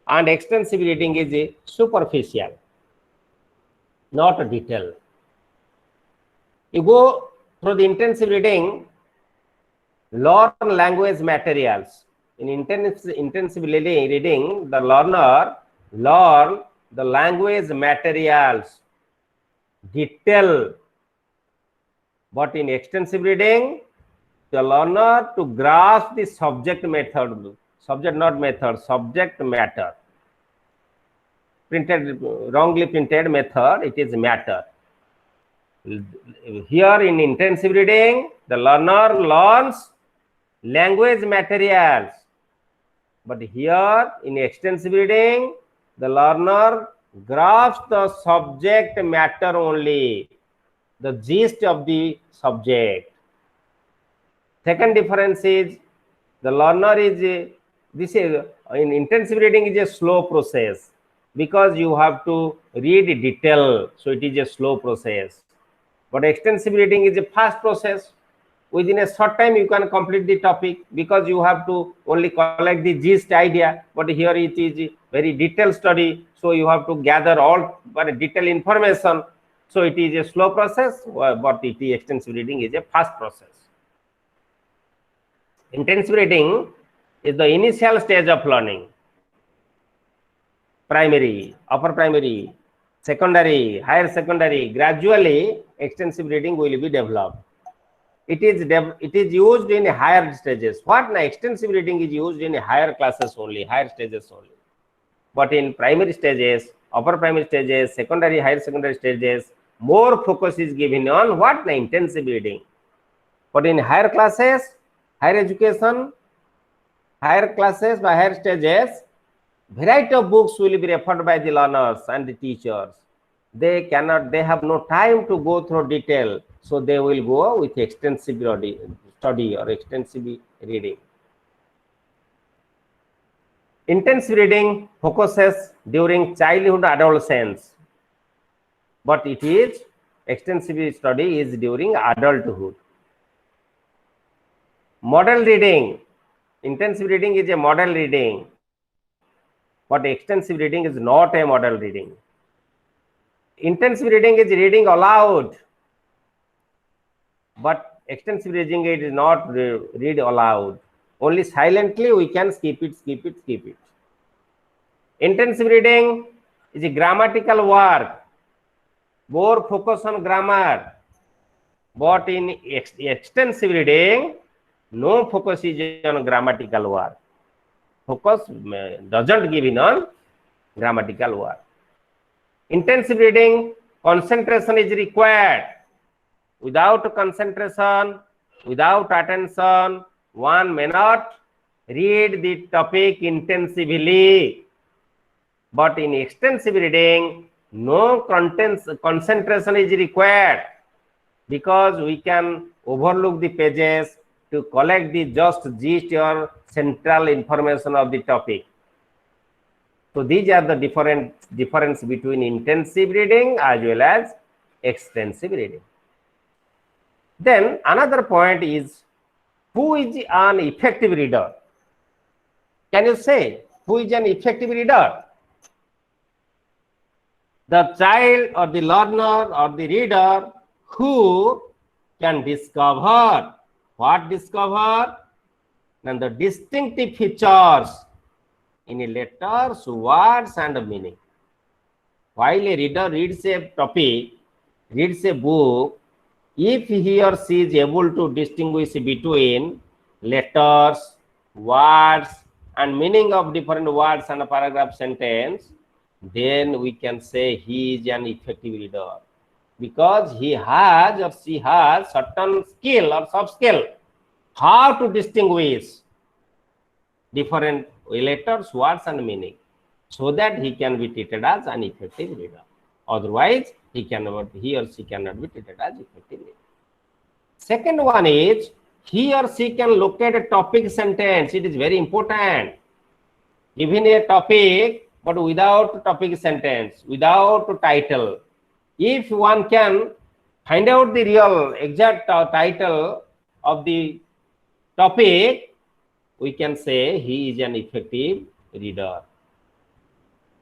and extensive reading is superficial, not a detail. You go through the intensive reading, learn language materials. In intensive reading, the learner learn the language materials, detail. But in extensive reading, the learner to grasp the subject method, subject not method, subject matter. Printed, wrongly printed method, it is matter. Here in intensive reading, the learner learns language materials. But here in extensive reading, the learner grasps the subject matter only, the gist of the subject. Second difference is the learner is this is in intensive reading is a slow process because you have to read detail, so it is a slow process. But extensive reading is a fast process. Within a short time you can complete the topic because you have to only collect the gist idea. But here it is very detailed study, so you have to gather all detailed information. So it is a slow process, but it is extensive reading is a fast process. Intensive reading is the initial stage of learning. Primary, upper primary, secondary, higher secondary. Gradually, extensive reading will be developed. It is used in higher stages. What now? Extensive reading is used in higher classes only, higher stages only. But in primary stages, upper primary stages, secondary, higher secondary stages, more focus is given on what now? Intensive reading. But in higher classes, higher education, higher classes by higher stages, variety of books will be referred by the learners and the teachers. They have no time to go through detail, so they will go with extensive study or extensive reading. Intensive reading focuses during childhood adolescence, but it is extensive study is during adulthood. Model reading, intensive reading is a model reading, but extensive reading is not a model reading. Intensive reading is reading aloud, but extensive reading it is not read aloud. Only silently we can skip it. Intensive reading is a grammatical work, more focus on grammar. But in extensive reading, no focus is on grammatical work. Focus doesn't give in on grammatical work. Intensive reading, concentration is required. Without concentration, without attention, one may not read the topic intensively. But in extensive reading, no concentration is required because we can overlook the pages to collect the just gist or central information of the topic. So these are the difference between intensive reading as well as extensive reading. Then another point is, who is an effective reader? Can you say who is an effective reader? The child or the learner or the reader who can discover what discover and the distinctive features in a letters, words and meaning. While a reader reads a topic, reads a book, if he or she is able to distinguish between letters, words and meaning of different words and a paragraph sentence, then we can say he is an effective reader because he has or she has certain skill or soft skill how to distinguish different letters, words and meaning. so that he can be treated as an effective reader. Otherwise, he or she cannot be treated as effective reader. Second one is, he or she can locate a topic sentence. It is very important. Given a topic, but without topic sentence, without title. If one can find out the real exact title of the topic, we can say he is an effective reader.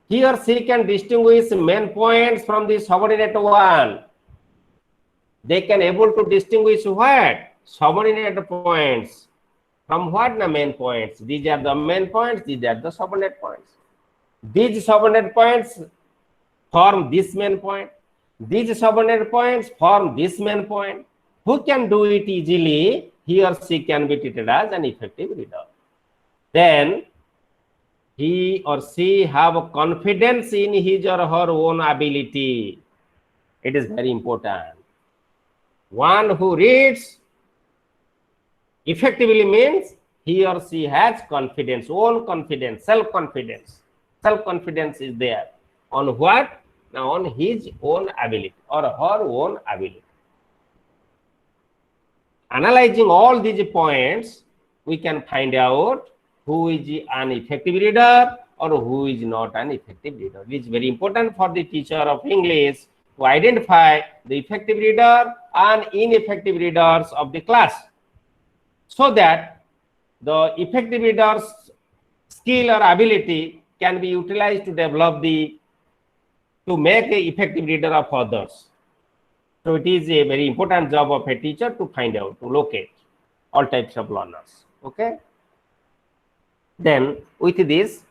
He or she can distinguish main points from the subordinate one. They can able to distinguish what? Subordinate points. From what? The main points. These are the main points, these are the subordinate points. These subordinate points form this main point. These subordinate points form this main point. Who can do it easily? He or she can be treated as an effective reader. Then he or she have confidence in his or her own ability. It is very important. One who reads effectively means he or she has confidence, own confidence, self-confidence. Self-confidence is there. On what? Now on his own ability or her own ability. Analyzing all these points, we can find out who is an effective reader or who is not an effective reader. It is very important for the teacher of English to identify the effective reader and ineffective readers of the class, so that the effective reader's skill or ability can be utilized to develop to make an effective reader of others. So it is a very important job of a teacher to find out, to locate all types of learners. Okay. Then with this,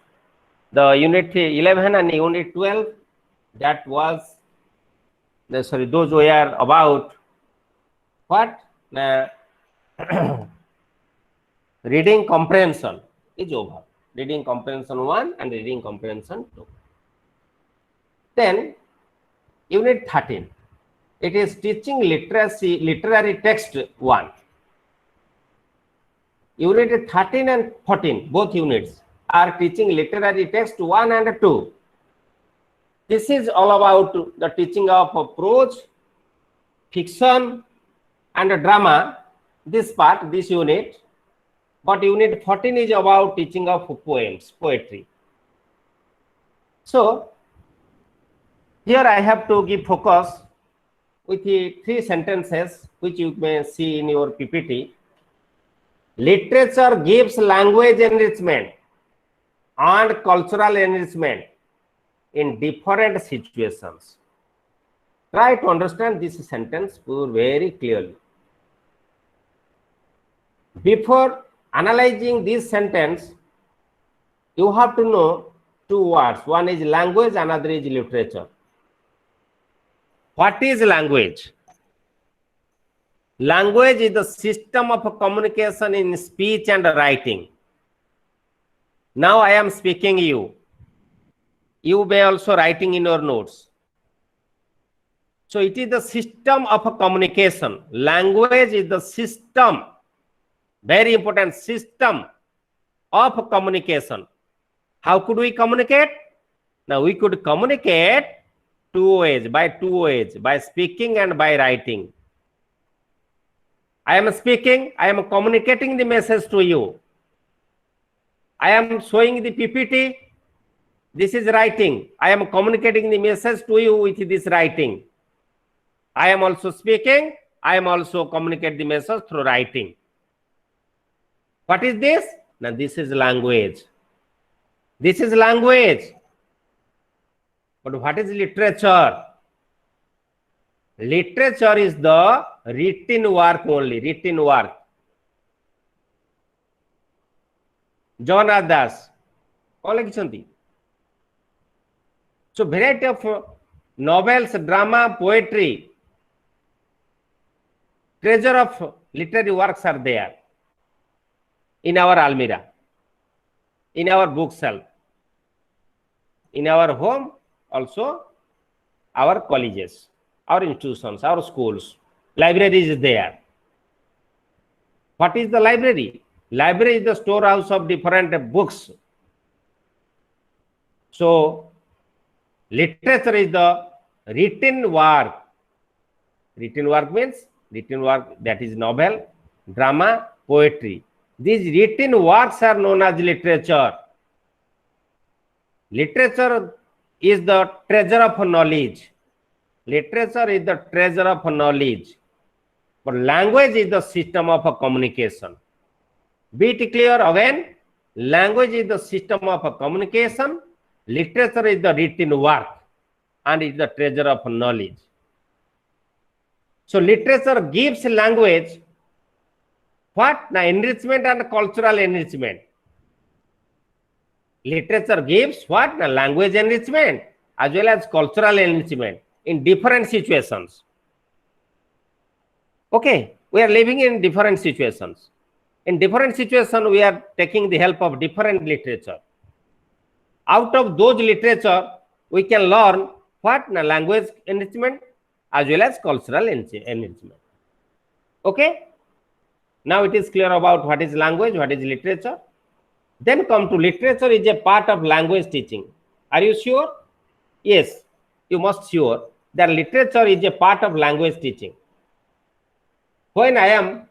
the unit 11 and unit 12, that was, sorry, those were about what? Reading comprehension is over. Reading comprehension 1 and reading comprehension 2. Then unit 13, it is teaching literary text 1. Unit 13 and 14, both units are teaching literary text 1 and 2. This is all about the teaching of prose, fiction and drama, this part, this unit. But unit 14 is about teaching of poems, poetry. So here I have to give focus with the 3 sentences which you may see in your PPT. Literature gives language enrichment and cultural enrichment in different situations. Try to understand this sentence very clearly. Before analyzing this sentence, you have to know 2 words. One is language, another is literature. What is language? Language is the system of communication in speech and writing. Now I am speaking you. You may also writing in your notes. So it is the system of communication. Language is the system, very important system of communication. How could we communicate? Now we could communicate by two ways, by speaking and by writing. I am speaking, I am communicating the message to you. I am showing the PPT, this is writing. I am communicating the message to you with this writing. I am also speaking, I am also communicating the message through writing. What is this? Now this is language. This is language. But what is literature? Literature is the written work only, written work. Jagannath Das, all lechanti. So variety of novels, drama, poetry, treasure of literary works are there in our almirah, in our bookshelf, in our home, also our colleges, our institutions, our schools. Library is there. What is the library? Library is the storehouse of different books. So literature is the written work. Written work means written work, that is novel, drama, poetry. These written works are known as literature. Literature is the treasure of knowledge. Literature is the treasure of knowledge. But language is the system of communication. Be it clear again, language is the system of communication, literature is the written work, and is the treasure of knowledge. So literature gives language what? The enrichment and cultural enrichment. Literature gives what? The language enrichment as well as cultural enrichment in different situations. Okay, we are living in different situations. In different situations, we are taking the help of different literature. Out of those literature, we can learn what? The language enrichment as well as cultural enrichment. Okay? Now it is clear about what is language, what is literature. Then come to literature is a part of language teaching. Are you sure? Yes, you must sure that literature is a part of language teaching. When I am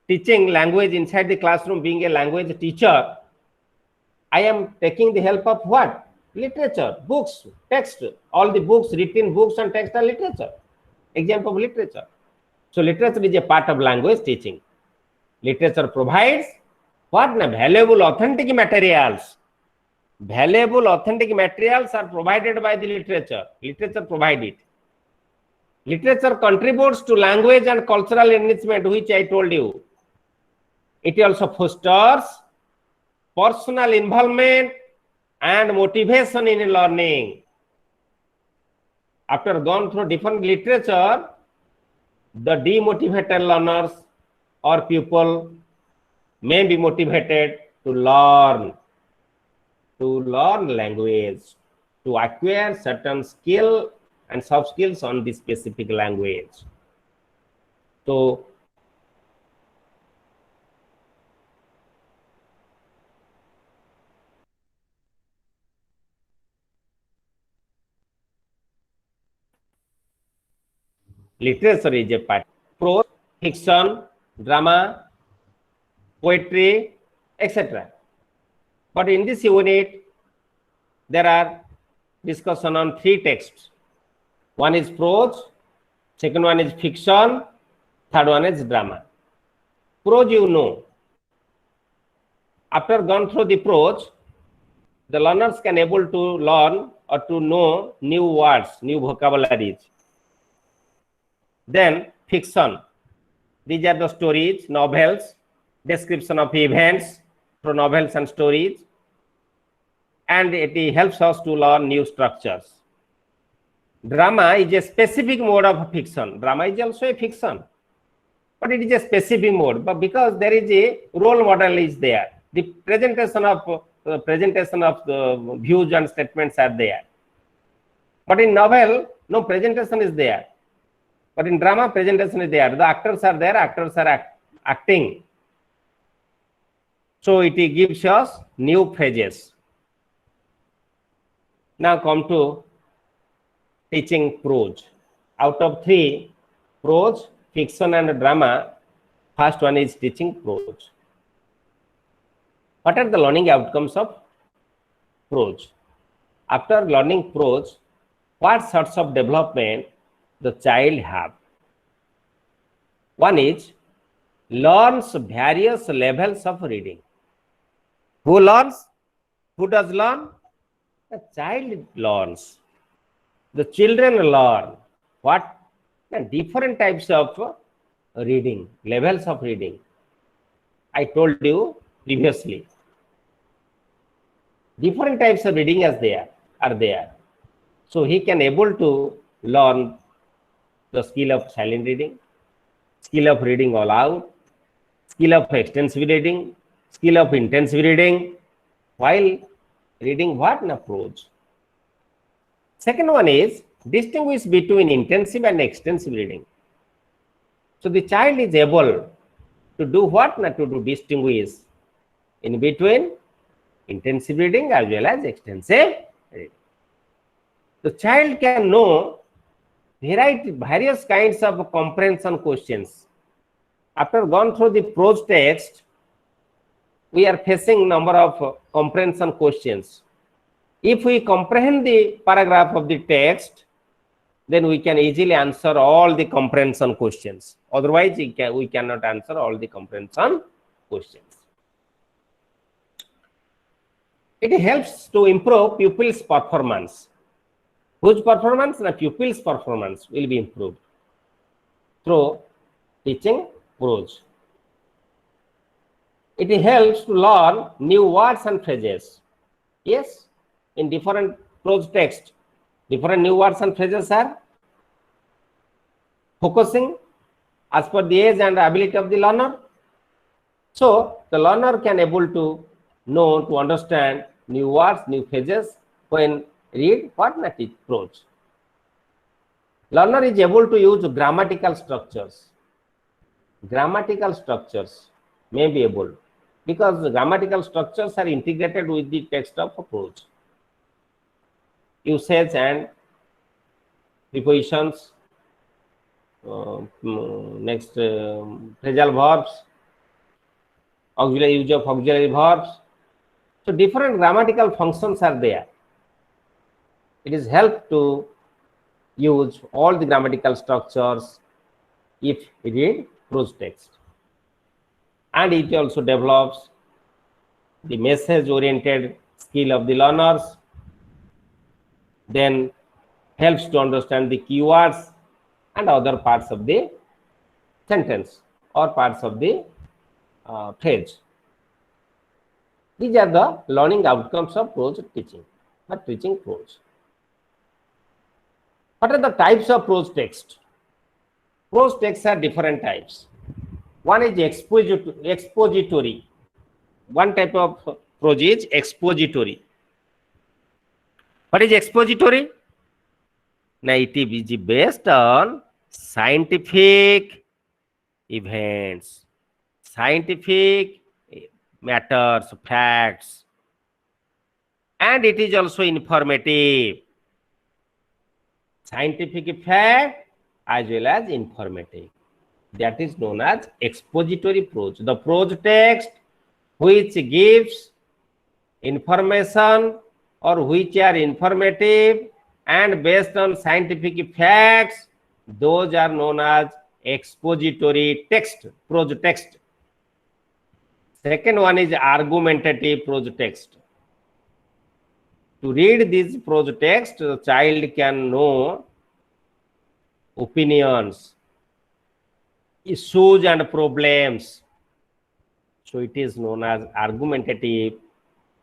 teaching language inside the classroom, being a language teacher, I am taking the help of what? Literature, books, text. All the books, written books and text are literature. Example of literature. So literature is a part of language teaching. Literature provides what? Valuable authentic materials. Valuable authentic materials are provided by the literature. Literature provides it. Literature contributes to language and cultural enrichment, which I told you. It also fosters personal involvement and motivation in learning. After gone through different literature, the demotivated learners or pupil may be motivated to learn language, to acquire certain skill and soft skills on this specific language. So literature is a part. Prose, fiction, drama, poetry, etc. But in this unit, there are discussion on 3 texts. One is prose, second one is fiction, third one is drama. Prose, you know. After gone through the prose, the learners can able to learn or to know new words, new vocabularies. Then fiction. These are the stories, novels, description of events through novels and stories. And it helps us to learn new structures. Drama is a specific mode of fiction. Drama is also a fiction, but it is a specific mode. But because there is a role model is there, the presentation of the views and statements are there. But in novel, no presentation is there. But in drama, presentation is there. The actors are there. Actors are acting. So it gives us new phases. Now come to teaching prose. Out of 3, prose, fiction and drama, first one is teaching prose. What are the learning outcomes of prose? After learning prose, what sorts of development the child have? One is learns various levels of reading. Who learns? Who does learn? The child learns. The children learn what? Different types of reading, levels of reading. I told you previously. Different types of reading are there. So he can able to learn the skill of silent reading, skill of reading aloud, skill of extensive reading, skill of intensive reading, while reading what? Prose. Second one is distinguish between intensive and extensive reading. So the child is able to do what? To do distinguish in between intensive reading as well as extensive reading. The child can know various kinds of comprehension questions. After gone through the prose text, we are facing number of comprehension questions. If we comprehend the paragraph of the text, then we can easily answer all the comprehension questions. Otherwise, we cannot answer all the comprehension questions. It helps to improve pupils' performance. Whose performance? The pupils' performance will be improved through teaching prose. It helps to learn new words and phrases. Yes, in different prose text, different new words and phrases are focusing as per the age and ability of the learner. So the learner can able to know, to understand new words, new phrases when read what? Teach prose. Learner is able to use grammatical structures. Grammatical structures may be able, because the grammatical structures are integrated with the text of prose. Usage and prepositions, next phrasal verbs, auxiliary use of auxiliary verbs. So different grammatical functions are there. It is help to use all the grammatical structures if we read prose text. And it also develops the message oriented skill of the learners, then helps to understand the keywords and other parts of the sentence or parts of the phrase. These are the learning outcomes of prose teaching or teaching prose. What are the types of prose text? Prose texts are different types. One is expository. One type of prose is expository. What is expository? Now it is based on scientific events, scientific matters, facts, and it is also informative. Scientific fact as well as informative. That is known as expository prose. The prose text which gives information or which are informative and based on scientific facts, those are known as expository text, prose text. Second one is argumentative prose text. To read this prose text, the child can know opinions, issues and problems. So it is known as argumentative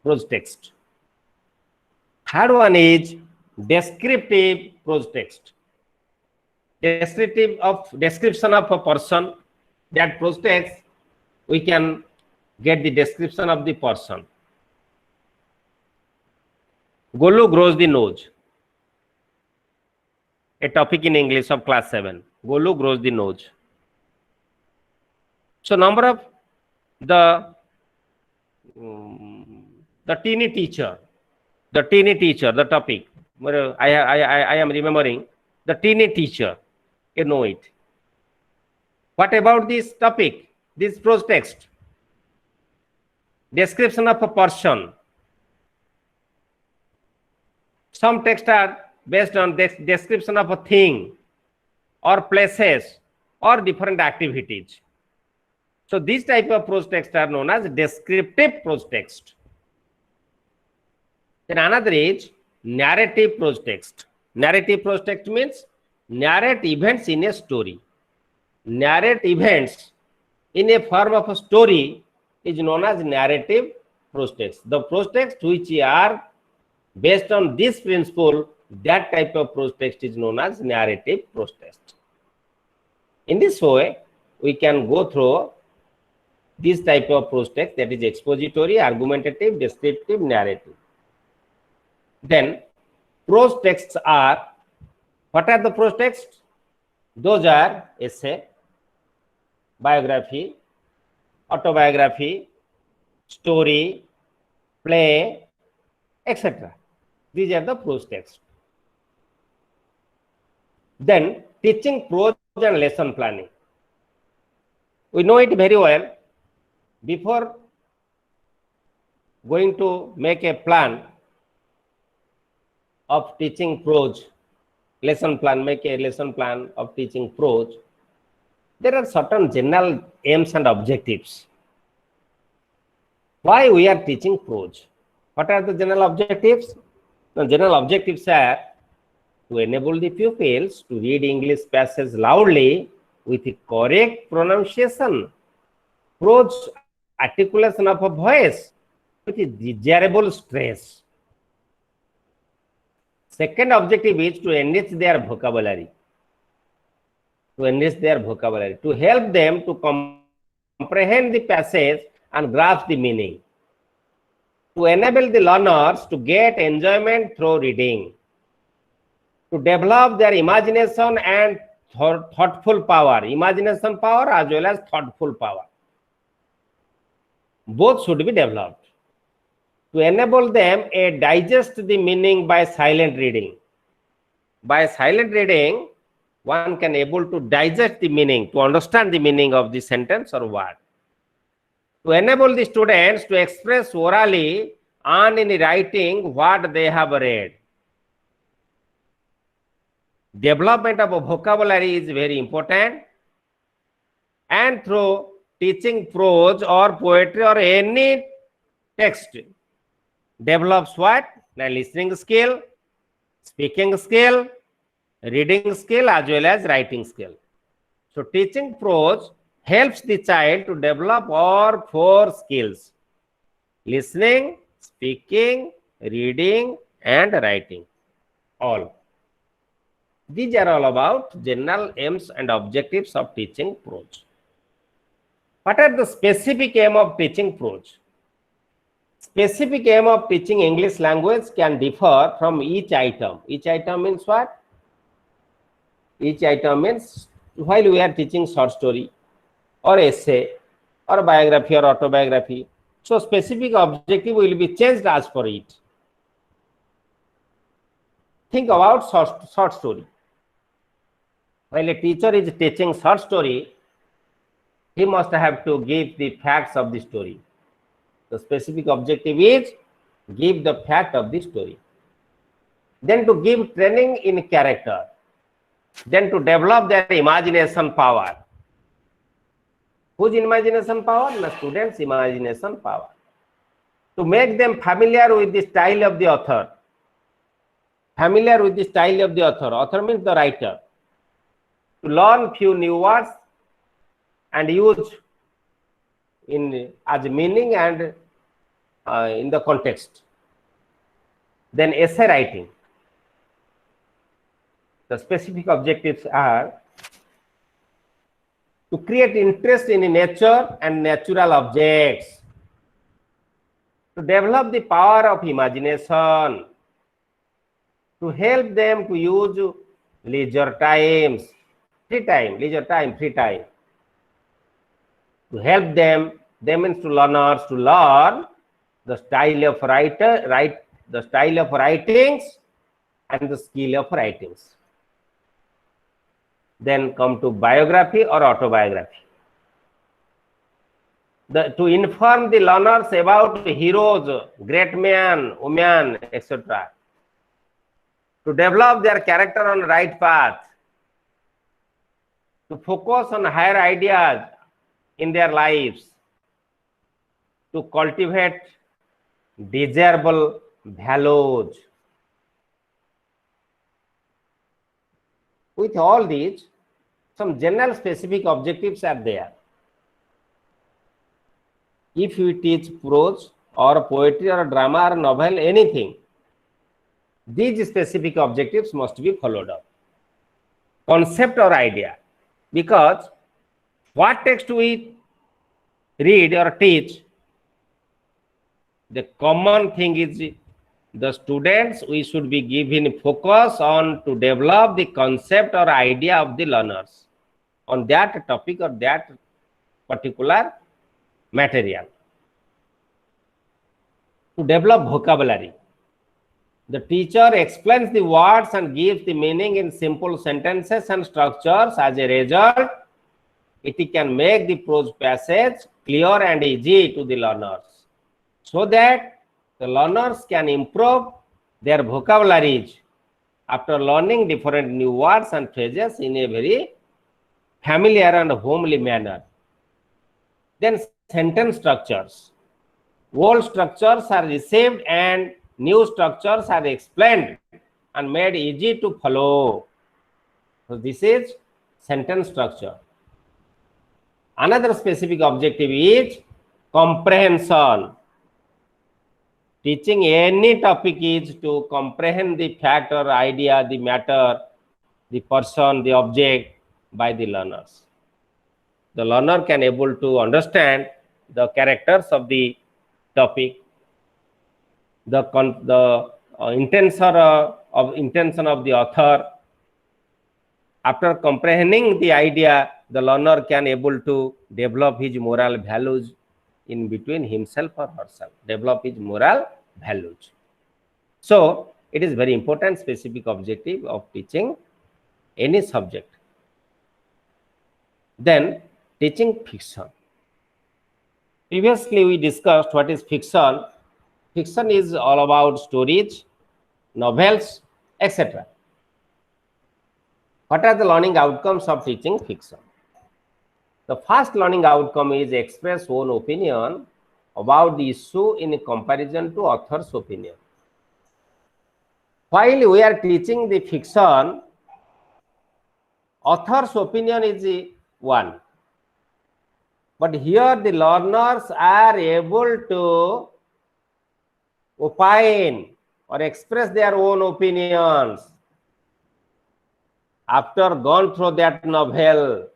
prose text. Third one is descriptive prose text. Description of a person. That prose text we can get the description of the person. Golu grows the nose. A topic in English of class 7. Golu grows the nose. So number of the teeny teacher, the topic. I am remembering the teeny teacher. You know it. What about this topic? This prose text. Description of a person. Some texts are based on this description of a thing or places or different activities. So these type of prose texts are known as descriptive prose text. Then another is narrative prose text. Narrative prose text means narrate events in a story. Narrate events in a form of a story is known as narrative prose text. The prose text which are based on this principle, that type of prose text is known as narrative prose text. In this way, we can go through this type of prose text, that is expository, argumentative, descriptive, narrative. Then prose texts are, what are the prose texts? Those are essay, biography, autobiography, story, play, etc. These are the prose texts. Then teaching prose and lesson planning. We know it very well. Before going to make a plan of teaching prose, lesson plan, make a lesson plan of teaching prose, there are certain general aims and objectives. Why we are teaching prose? What are the general objectives? The general objectives are to enable the pupils to read English passages loudly with the correct pronunciation, prose articulation of a voice with a desirable stress. Second objective is to enrich their vocabulary. To enrich their vocabulary, to help them to comprehend the passage and grasp the meaning. To enable the learners to get enjoyment through reading. To develop their imagination and thoughtful power. Imagination power as well as thoughtful power. Both should be developed. To enable them to digest the meaning by silent reading. By silent reading, one can able to digest the meaning, to understand the meaning of the sentence or word. To enable the students to express orally and in writing what they have read. Development of a vocabulary is very important, and through teaching prose or poetry or any text develops what? Now, listening skill, speaking skill, reading skill as well as writing skill. So teaching prose helps the child to develop all four skills: listening, speaking, reading and writing. All. These are all about general aims and objectives of teaching prose. What are the specific aim of teaching prose? Specific aim of teaching English language can differ from each item. Each item means what? Each item means while we are teaching short story or essay or biography or autobiography, so specific objective will be changed as per it. Think about short story. While a teacher is teaching short story, he must have to give the facts of the story. The specific objective is give the fact of the story. Then to give training in character. Then to develop their imagination power. Whose imagination power? The students' imagination power. To make them familiar with the style of the author. Familiar with the style of the author. Author means the writer. To learn few new words and use in as meaning and in the context. Then essay writing. The specific objectives are to create interest in nature and natural objects, to develop the power of imagination, to help them to use leisure times, free time, to help them means to learners to learn the style of the style of writings and the skill of writings. Then come to biography or autobiography. To inform the learners about heroes, great men, women, etc. To develop their character on the right path. To focus on higher ideas in their lives. To cultivate desirable values. With all these, some general specific objectives are there. If you teach prose or poetry or drama or novel, anything, these specific objectives must be followed up. Concept or idea. Because what text we read or teach, the common thing is the students, we should be given focus on to develop the concept or idea of the learners on that topic or that particular material. to develop vocabulary. The teacher explains the words and gives the meaning in simple sentences and structures. As a result, it can make the prose passage clear and easy to the learners, so that the learners can improve their vocabularies after learning different new words and phrases in a very familiar and homely manner. Then sentence structures. Old structures are received and new structures are explained and made easy to follow. So this is sentence structure. Another specific objective is comprehension. Teaching any topic is to comprehend the fact or idea, the matter, the person, the object by the learners. The learner can able to understand the characters of the topic, the intention of the author. After comprehending the idea, the learner can able to develop his moral values in between himself or herself, develop his moral values. So it is very important specific objective of teaching any subject. Then teaching fiction. Previously we discussed what is fiction. Fiction is all about stories, novels, etc. What are the learning outcomes of teaching fiction? The first learning outcome is express own opinion about the issue in comparison to author's opinion. While we are teaching the fiction, author's opinion is one. But here the learners are able to opine or express their own opinions after gone through that novel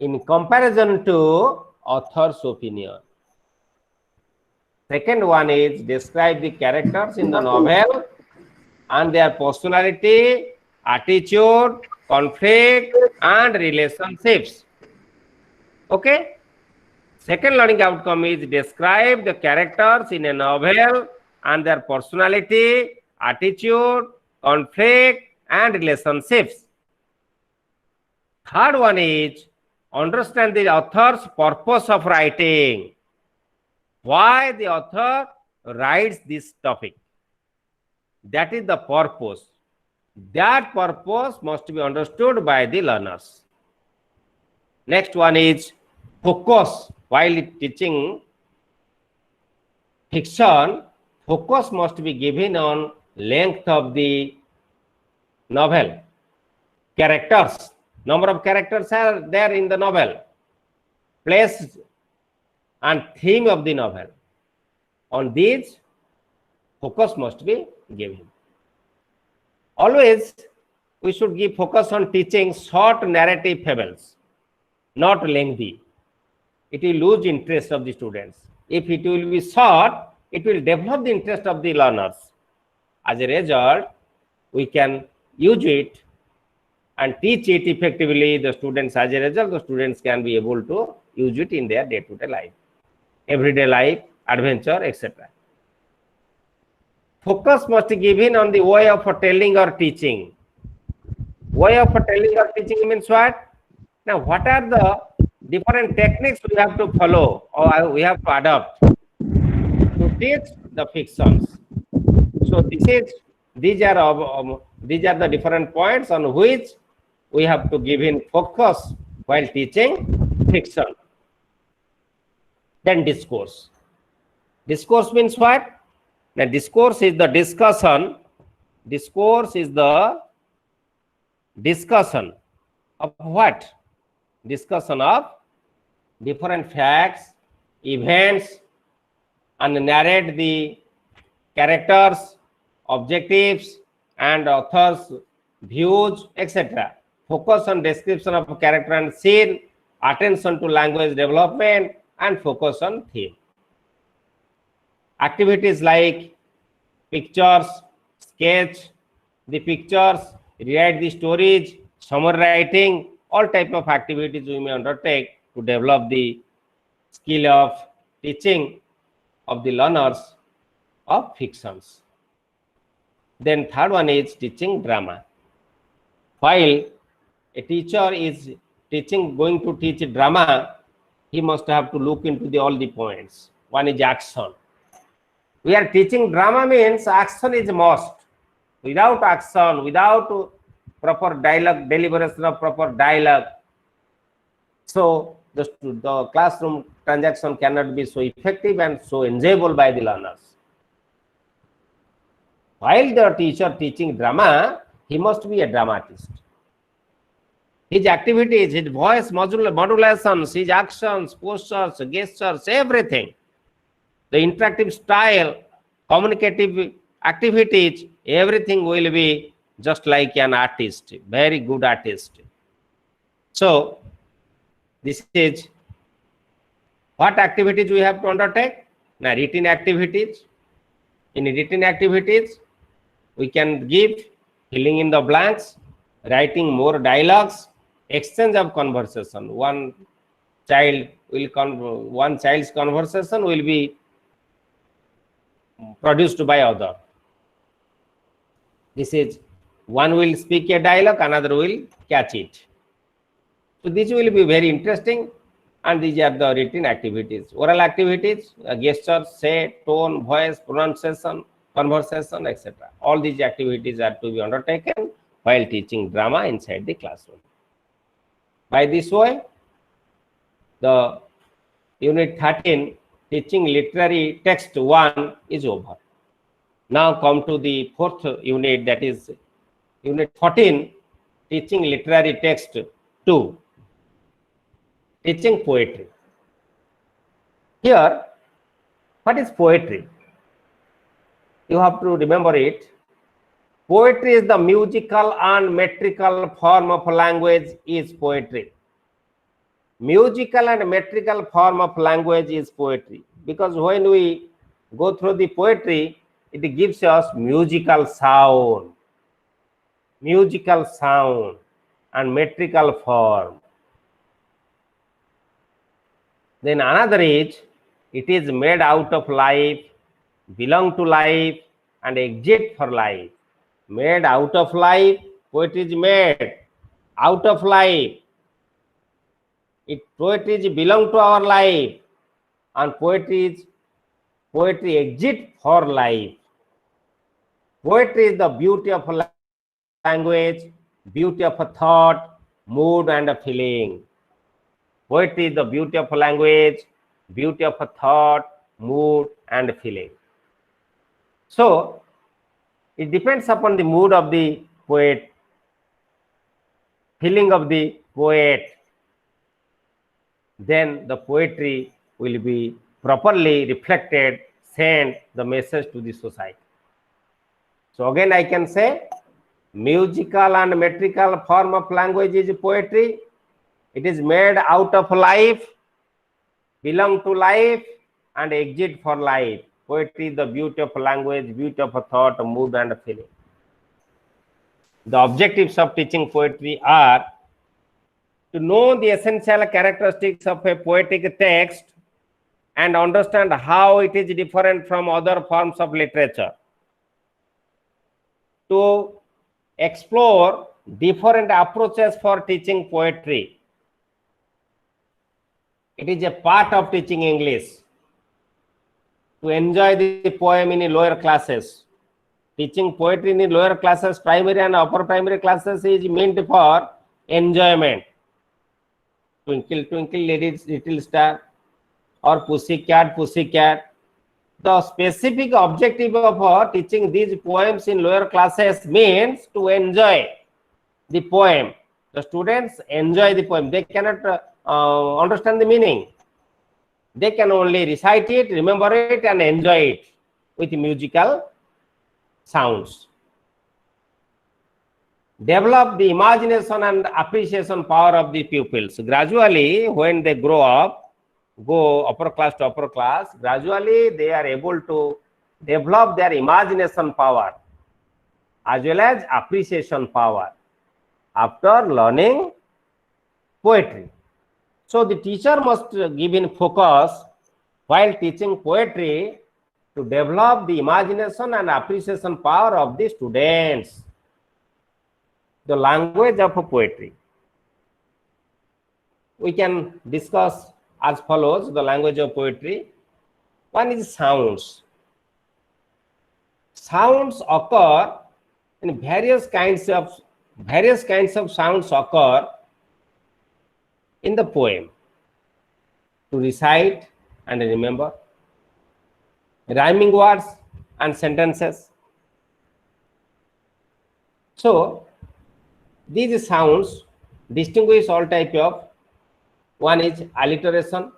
in comparison to author's opinion. Second one is describe the characters in the novel and their personality, attitude, conflict, and relationships. Okay? Second learning outcome is describe the characters in a novel and their personality, attitude, conflict, and relationships. Third one is understand the author's purpose of writing. Why the author writes this topic. That is the purpose. That purpose must be understood by the learners. Next one is focus. While teaching fiction, focus must be given on length of the novel. Characters. Number of characters are there in the novel. Place and theme of the novel. On these, focus must be given. Always, we should give focus on teaching short narrative fables, not lengthy. It will lose interest of the students. If it will be short, it will develop the interest of the learners. As a result, we can use it and teach it effectively. The students, as a result, the students can be able to use it in their day-to-day life, everyday life, adventure, etc. Focus must be given on the way of telling or teaching. Way of telling or teaching means what? Now, what are the different techniques we have to follow or we have to adopt to teach the fictions? So these are the different points on which we have to give in focus while teaching fiction. Then discourse. Discourse means what? Now, discourse is the discussion. Discourse is the discussion of what? Discussion of different facts, events, and narrate the characters, objectives, and authors' views, etc. Focus on description of character and scene, attention to language development, and focus on theme. Activities like pictures, sketch the pictures, rewrite the stories, summary writing, all type of activities we may undertake to develop the skill of teaching of the learners of fictions. Then third one is teaching drama. While a teacher is going to teach drama, he must have to look into all the points. One is action. We are teaching drama means action is must. Without action, without proper dialogue, deliberation of proper dialogue, so the classroom transaction cannot be so effective and so enjoyable by the learners. While the teacher teaching drama, he must be a dramatist. His activities, his voice modulations, his actions, postures, gestures, everything, the interactive style, communicative activities, everything will be just like an artist, very good artist. So this is what activities we have to undertake. Now, written activities. In written activities, we can give filling in the blanks, writing more dialogues, exchange of conversation. One child's conversation will be produced by other. This is one will speak a dialogue, another will catch it. So this will be very interesting, and these are the written activities. Oral activities, gesture, say, tone, voice, pronunciation, conversation, etc. All these activities are to be undertaken while teaching drama inside the classroom. By this way, the unit 13, teaching literary text 1 is over. Now come to the fourth unit, that is unit 14, teaching literary text 2, teaching poetry. Here, what is poetry? You have to remember it. Poetry is the musical and metrical form of language is poetry. Musical and metrical form of language is poetry, because when we go through the poetry, it gives us musical sound and metrical form. Then another is, it is made out of life, belong to life, and exist for life. Made out of life, poetry is made out of life. Poetry is belong to our life, and poetry exists for life. Poetry is the beauty of language, beauty of a thought, mood, and a feeling. Poetry is the beauty of language, beauty of a thought, mood, and feeling. So it depends upon the mood of the poet, feeling of the poet. Then the poetry will be properly reflected, send the message to the society. So again I can say, musical and metrical form of language is poetry. It is made out of life, belong to life, and exist for life. Poetry is the beauty of language, beauty of a thought, a mood, and a feeling. The objectives of teaching poetry are to know the essential characteristics of a poetic text and understand how it is different from other forms of literature. To explore different approaches for teaching poetry. It is a part of teaching English. To enjoy the poem in lower classes. Teaching poetry in lower classes, primary and upper primary classes, is meant for enjoyment. Twinkle, twinkle, little star, or pussycat, pussycat. The specific objective of teaching these poems in lower classes means to enjoy the poem. The students enjoy the poem. They cannot understand the meaning. They can only recite it, remember it, and enjoy it with musical sounds. Develop the imagination and appreciation power of the pupils. Gradually, when they grow up, go upper class to upper class, gradually they are able to develop their imagination power as well as appreciation power after learning poetry. So the teacher must give in focus while teaching poetry to develop the imagination and appreciation power of the students. The language of poetry. We can discuss as follows the language of poetry. One is sounds. Sounds occur in various kinds of sounds occur in the poem to recite and remember. Rhyming words and sentences. So these sounds distinguish all type of. One is alliteration.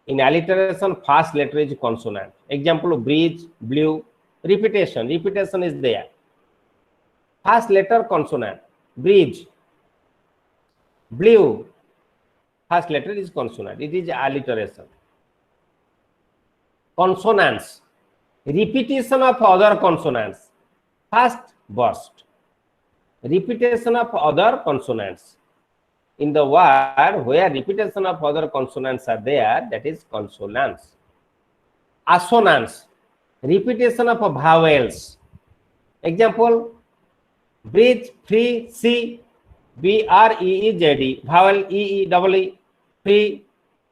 In alliteration, first letter is consonant. Example: bridge, blue. Repetition. Repetition is there. First letter consonant. Bridge. Blue. First letter is consonant. It is alliteration. Consonants. Repetition of other consonants. First burst. Repetition of other consonants. In the word where repetition of other consonants are there, that is consonants. Assonance. Repetition of vowels. Example: bridge, free, C, B-R-E-E-Z-D, vowel E-E-E-E, free,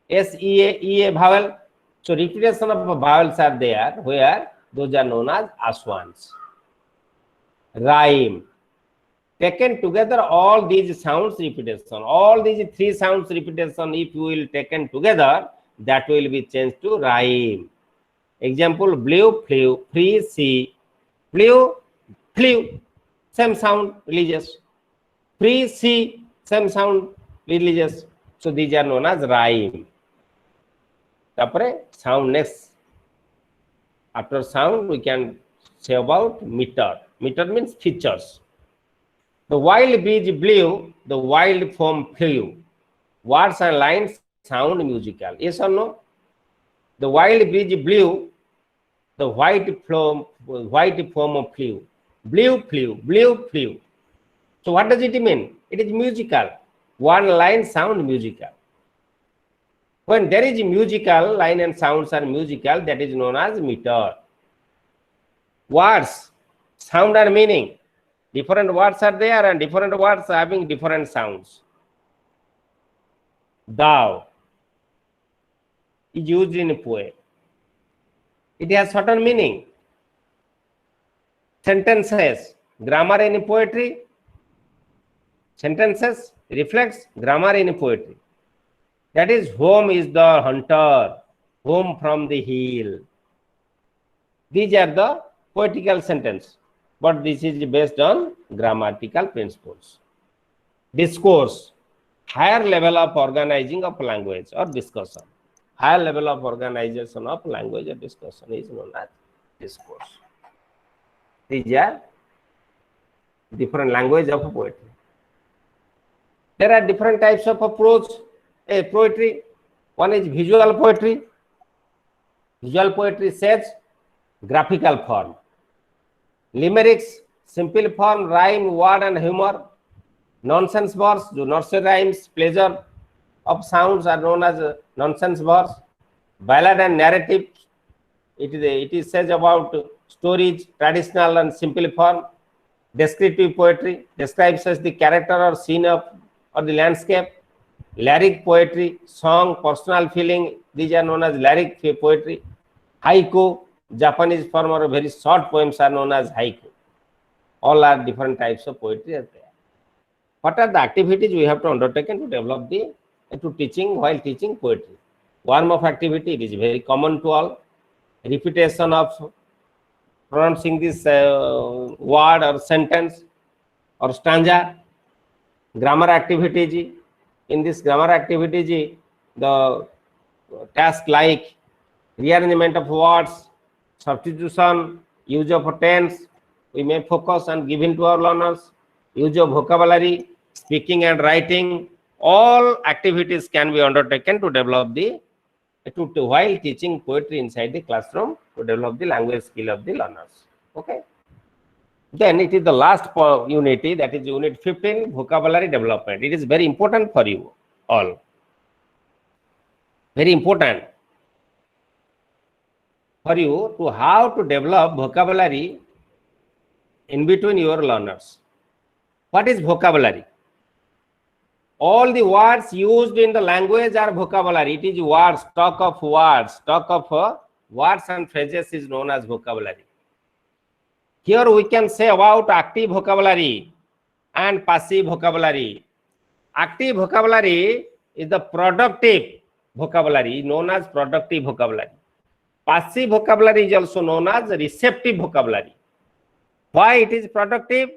S-E-A-E-A, vowel. So repetition of vowels are there where those are known as assonance. Rhyme. Taken together, all these sounds repetition, all these three sounds repetition, if you will taken together, that will be changed to rhyme. Example: blue, flew, free, sea, blue, flew, same sound, religious. Free, sea, same sound, religious. So these are known as rhyme. Tapre sound next. After sound, we can say about meter. Meter means features. The wild breeze blew, the wild foam flew. Words and lines sound musical. Yes or no? The wild breeze blew, the white foam flew. Blew, flew, blew, flew. So what does it mean? It is musical. One line sound musical. When there is musical, line and sounds are musical, that is known as meter. Words, sound and meaning. Different words are there and different words having different sounds. Thou is used in a poem. It has certain meaning. Sentences, grammar in poetry. Sentences reflects grammar in poetry. That is, home is the hunter, home from the hill. These are the poetical sentence, but this is based on grammatical principles. Discourse, higher level of organizing of language or discussion. Higher level of organization of language or discussion is known as discourse. These are different language of poetry. There are different types of prose poetry. One is visual poetry. Visual poetry says graphical form. Limericks, simple form, rhyme, word and humor. Nonsense verse, do nursery rhymes, pleasure of sounds are known as nonsense verse. Ballad and narrative, it says about stories, traditional and simple form. Descriptive poetry describes as the character or scene of or the landscape. Lyric poetry, song, personal feeling, these are known as lyric poetry. Haiku, Japanese form or very short poems are known as haiku. All are different types of poetry are there. What are the activities we have to undertake to develop while teaching poetry? Warm-up activity, it is very common to all. Repetition of pronouncing this word or sentence or stanza. Grammar activity. In this grammar activity, the task like rearrangement of words, substitution, use of tense, we may focus on giving to our learners, use of vocabulary, speaking and writing. All activities can be undertaken to develop while teaching poetry inside the classroom, to develop the language skill of the learners. Okay. Then it is the last unit, that is unit 15, vocabulary development. It is very important for you all. Very important. for you to how to develop vocabulary in between your learners. What is vocabulary? All the words used in the language are vocabulary. It is words, talk of words, words and phrases is known as vocabulary. Here we can say about active vocabulary and passive vocabulary. Active vocabulary is the productive vocabulary known as productive vocabulary. Passive vocabulary is also known as receptive vocabulary. Why it is productive?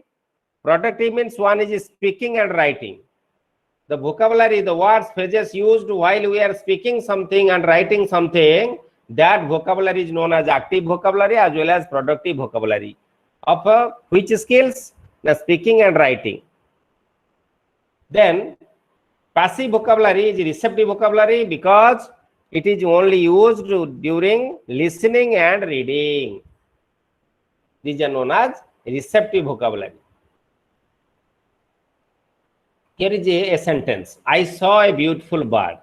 Productive means one is speaking and writing. The vocabulary, the words, phrases used while we are speaking something and writing something, that vocabulary is known as active vocabulary as well as productive vocabulary. Of which skills? The speaking and writing. Then passive vocabulary is receptive vocabulary because it is only used during listening and reading. These are known as receptive vocabulary. Here is a sentence. I saw a beautiful bird.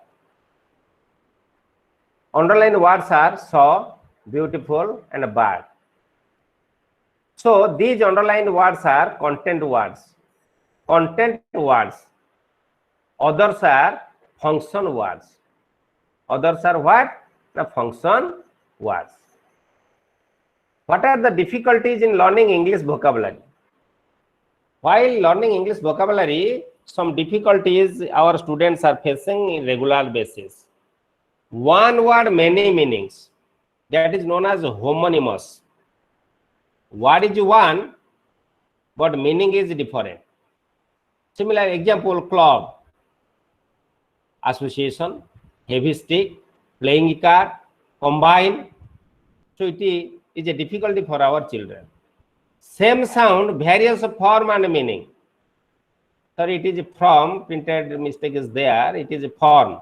Underlined words are saw, beautiful, and a bird. So these underlined words are content words. Content words. Others are function words. Others are what? The function words. What are the difficulties in learning English vocabulary? While learning English vocabulary, some difficulties our students are facing in regular basis. One word, many meanings. That is known as homonymous. Word is one, but meaning is different. Similar example, club, association, heavy stick, playing card, combine. So it is a difficulty for our children. Same sound, various form and meaning. Sorry, it is from, printed mistake is there, it is a form.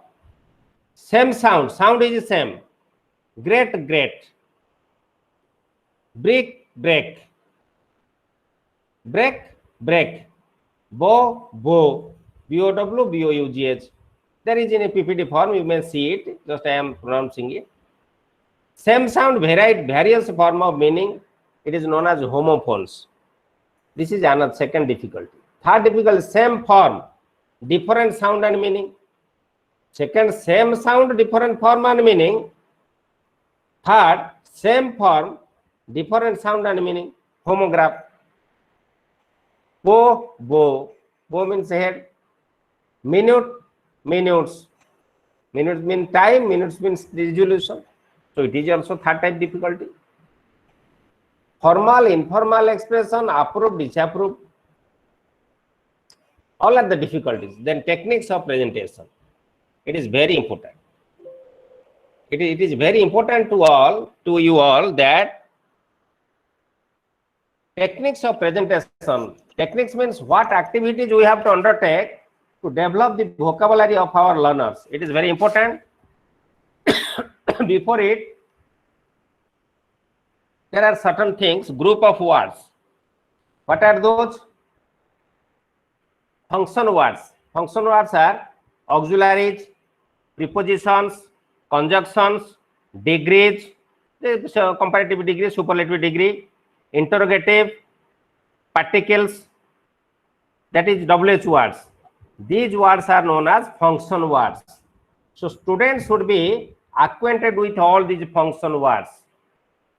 Same sound, sound is the same. Great, great. Brick, break. Break, break. Bow, bow. B-O-W, B-O-U-G-H. There is in a PPT form, you may see it, just I am pronouncing it. Same sound, various form of meaning. It is known as homophones. This is another second difficulty. Third difficulty, same form, different sound and meaning. Second, same sound, different form and meaning. Third, same form, different sound and meaning. Homograph. Bow, bow. Bow means head. Minute, minutes. Minutes mean time, minutes means resolution. So it is also third type difficulty. Formal, informal expression, approved, disapproved. All are the difficulties. Then techniques of presentation. It is very important. It is very important to you all that techniques of presentation. Techniques means what activities we have to undertake to develop the vocabulary of our learners. It is very important. Before it, there are certain things, group of words. What are those? Function words. Function words are auxiliaries, prepositions, conjunctions, degrees, comparative degree, superlative degree, interrogative, particles, that is WH words. These words are known as function words. So students should be acquainted with all these function words.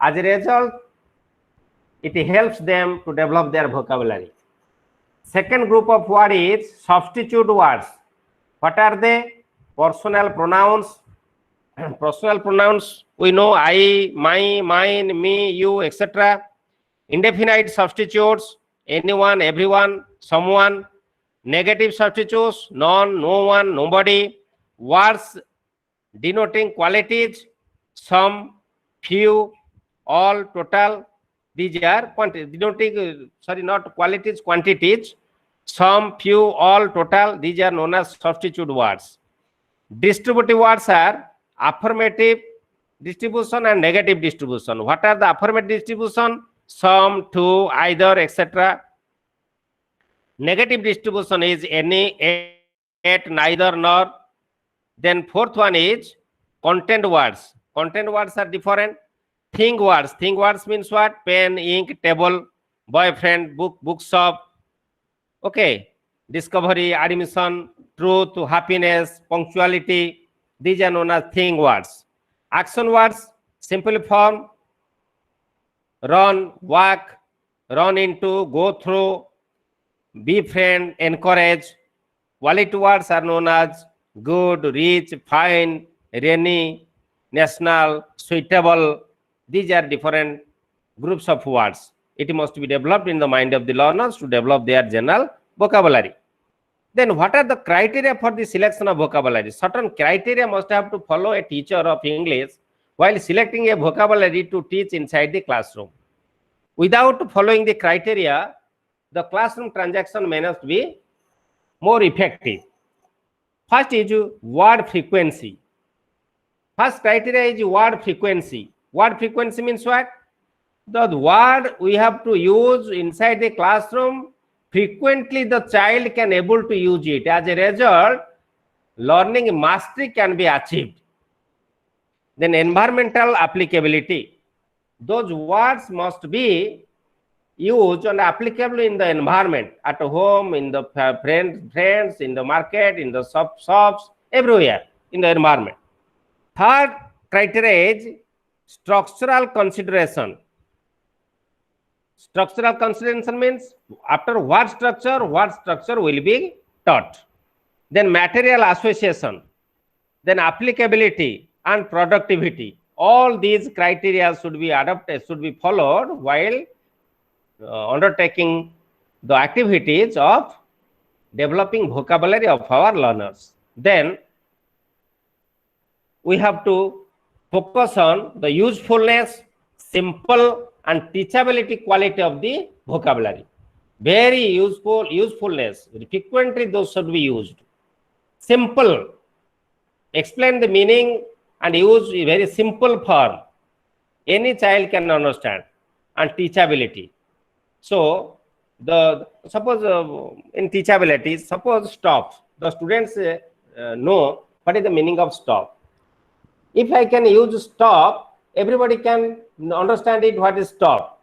As a result, it helps them to develop their vocabulary. Second group of words is substitute words. What are they? Personal pronouns. Personal pronouns, we know I, my, mine, me, you, etc. Indefinite substitutes, anyone, everyone, someone. Negative substitutes, none, no one, nobody. Words denoting qualities, some, few, all, total. These are denoting, sorry, not qualities, quantities. Some, few, all, total. These are known as substitute words. Distributive words are affirmative distribution and negative distribution. What are the affirmative distribution? Some, two, either, etc. Negative distribution is any, at, neither, nor. Then fourth one is content words. Content words are different. Think words. Think words means what? Pen, ink, table, boyfriend, book, bookshop. Okay. Discovery, admission, truth, happiness, punctuality. These are known as think words. Action words, simple form, run, walk, run into, go through, befriend, encourage. Quality words are known as good, rich, fine, rainy, national, suitable. These are different groups of words. It must be developed in the mind of the learners to develop their general vocabulary. Then what are the criteria for the selection of vocabulary? Certain criteria must have to follow a teacher of English while selecting a vocabulary to teach inside the classroom. Without following the criteria, the classroom transaction may not be more effective. First is word frequency. First criteria is word frequency. Word frequency means what? The word we have to use inside the classroom, frequently the child can able to use it. As a result, learning mastery can be achieved. Then environmental applicability. Those words must be used and applicable in the environment, at home, in the friends, in the market, in the shops, everywhere in the environment. Third criteria is structural consideration. Structural consideration means after what structure will be taught. Then material association, then applicability and productivity. All these criteria should be adopted, should be followed while undertaking the activities of developing vocabulary of our learners. Then we have to focus on the usefulness, simple and teachability quality of the vocabulary. Very usefulness, frequently those should be used. Simple, explain the meaning and use a very simple form. Any child can understand. And teachability. So, suppose in teachability, suppose stop. The students know what is the meaning of stop. If I can use stop, everybody can understand it what is stop.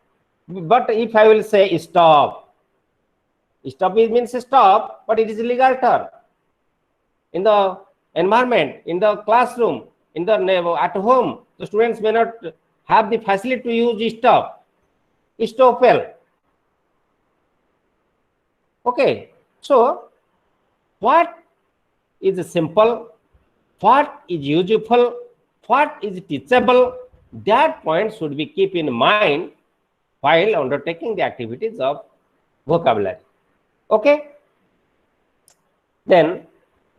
But if I will say stop, stop means stop, but it is a legal term. In the environment, in the classroom, in the at home, the students may not have the facility to use stop. Stop well. Okay, so what is simple, what is useful, what is teachable, that point should be keep in mind while undertaking the activities of vocabulary. Okay, then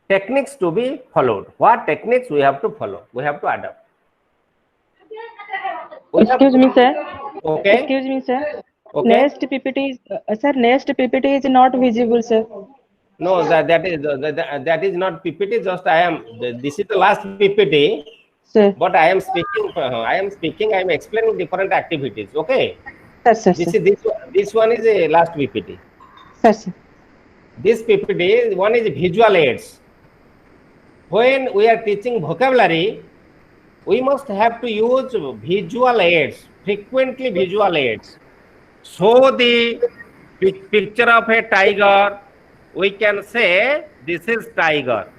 techniques to be followed. What techniques we have to follow, we have to adopt. Excuse me, sir. Okay. Excuse me, sir. Okay. Next PPT is sir. Next PPT is not visible, sir. No, that is not PPT. Just I am. This is the last PPT. Sir. But I am speaking. I am explaining different activities. Okay. Sir. This one is a last PPT. Sir. This PPT one is visual aids. When we are teaching vocabulary, we must have to use visual aids, frequently visual aids. So the picture of a tiger, we can say this is tiger.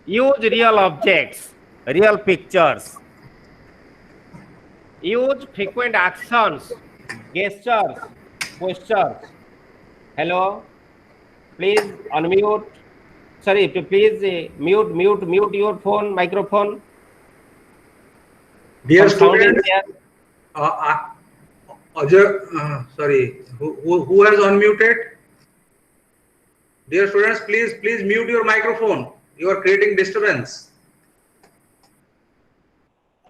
Use real objects, real pictures. Use frequent actions, gestures, postures. Hello, please unmute. Sorry, please mute your phone, microphone. Dear Some sound is students, there. sorry, who has unmuted? Dear students, please mute your microphone. You are creating disturbance.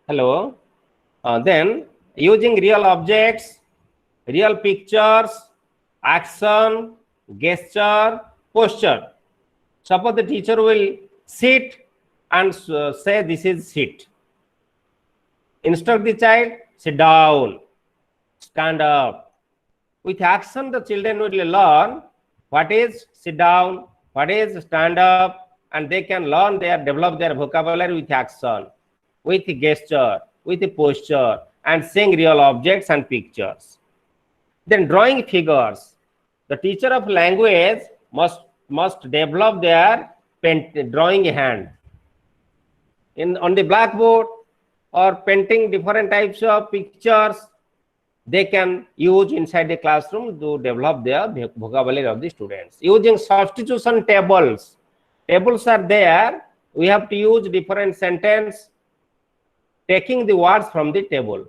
Hello. Then using real objects, real pictures, action, gesture, posture. Suppose the teacher will sit and say this is sit. Instruct the child, sit down, stand up. With action, the children will learn what is sit down, what is stand up, and they can learn develop their vocabulary with action. with gesture, with posture, and seeing real objects and pictures. Then drawing figures. The teacher of language must develop their drawing hand on the blackboard, or painting different types of pictures they can use inside the classroom to develop their vocabulary of the students. Using substitution tables. Tables are there. We have to use different sentence, taking the words from the table.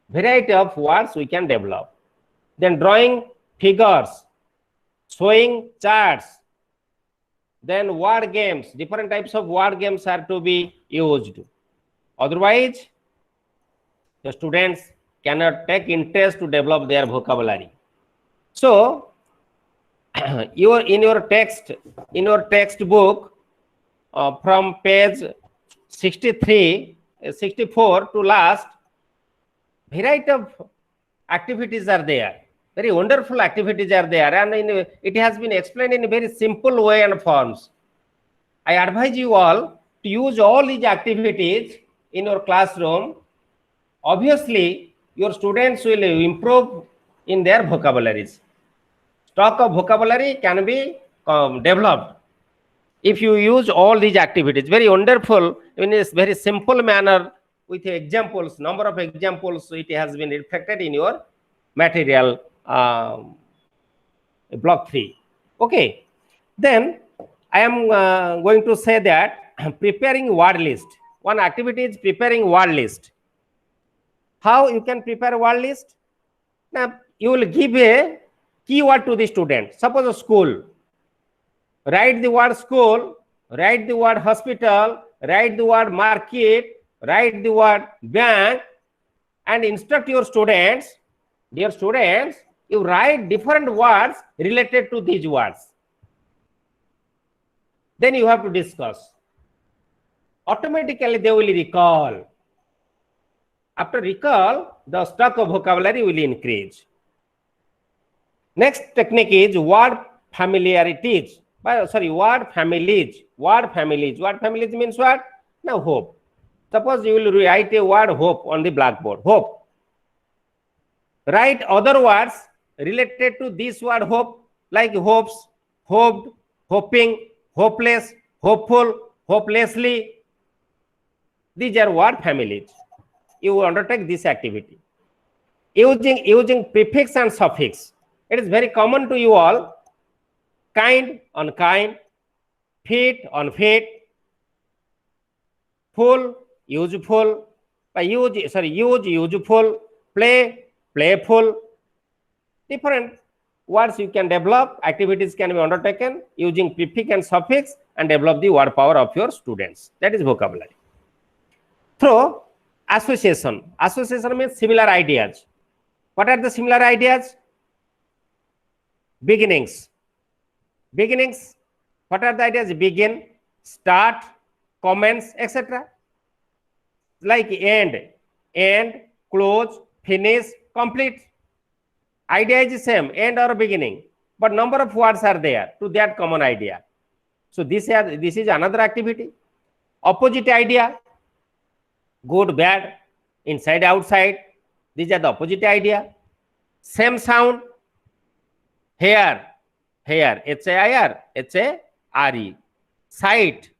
Variety of words we can develop. Then drawing figures, showing charts. Then word games. Different types of word games are to be used. Otherwise, the students cannot take interest to develop their vocabulary. So, in your textbook, from page 63, 64 to last, variety of activities are there. Very wonderful activities are there, and it has been explained in a very simple way and forms. I advise you all to use all these activities in your classroom. Obviously, your students will improve in their vocabularies. Stock of vocabulary can be developed if you use all these activities. Very wonderful in a very simple manner with examples, number of examples. It has been reflected in your material block 3. Okay, then I am going to say that preparing word list. One activity is preparing word list. How you can prepare a word list? Now you will give a keyword to the student. Suppose a school. Write the word school, write the word hospital, write the word market, write the word bank, and instruct your students. Dear students, you write different words related to these words. Then you have to discuss. Automatically they will recall. After recall, the stock of vocabulary will increase. Next technique is word familiarities. Word families. Word families. Word families means what? Now hope. Suppose you will write a word hope on the blackboard. Hope. Write other words related to this word hope, like hopes, hoped, hoping, hopeless, hopeful, hopelessly. These are word families. You undertake this activity. Using prefix and suffix. It is very common to you all. Kind, unkind, fit, unfit, full, useful, use, useful, play, playful. Different words you can develop. Activities can be undertaken using prefix and suffix and develop the word power of your students. That is vocabulary. Through association. Association means similar ideas. What are the similar ideas? Beginnings. Beginnings. What are the ideas? Begin, start, commence, etc. Like end, close, finish, complete. Idea is the same, end or beginning, but number of words are there to that common idea. So this is another activity. Opposite idea. Good, bad, inside, outside. These are the opposite idea. Same sound. Hair, H-A-I-R, H-A-R-E. Sight,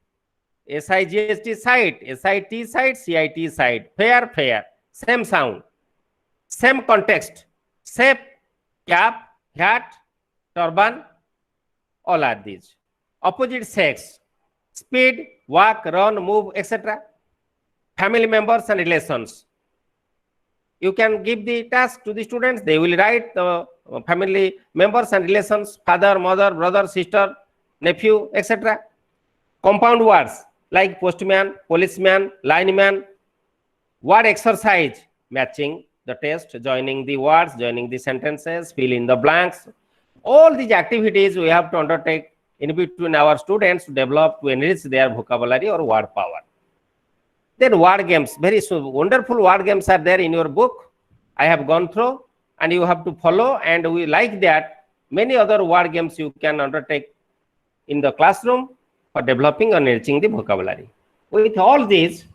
S-I-G-H-T, sight, S-I-T, sight, C-I-T, sight. Fair, same sound. Same context. Shape, cap, hat, turban, all are these. Opposite sex. Speed, walk, run, move, etc. Family members and relations. You can give the task to the students. They will write the family members and relations, father, mother, brother, sister, nephew, etc. Compound words like postman, policeman, lineman. Word exercise, matching the text, joining the words, joining the sentences, fill in the blanks. All these activities we have to undertake in between our students to develop, to enrich their vocabulary or word power. Then word games, very wonderful word games are there in your book. I have gone through and you have to follow, and we like that. Many other word games you can undertake in the classroom for developing and enriching the vocabulary. With all these,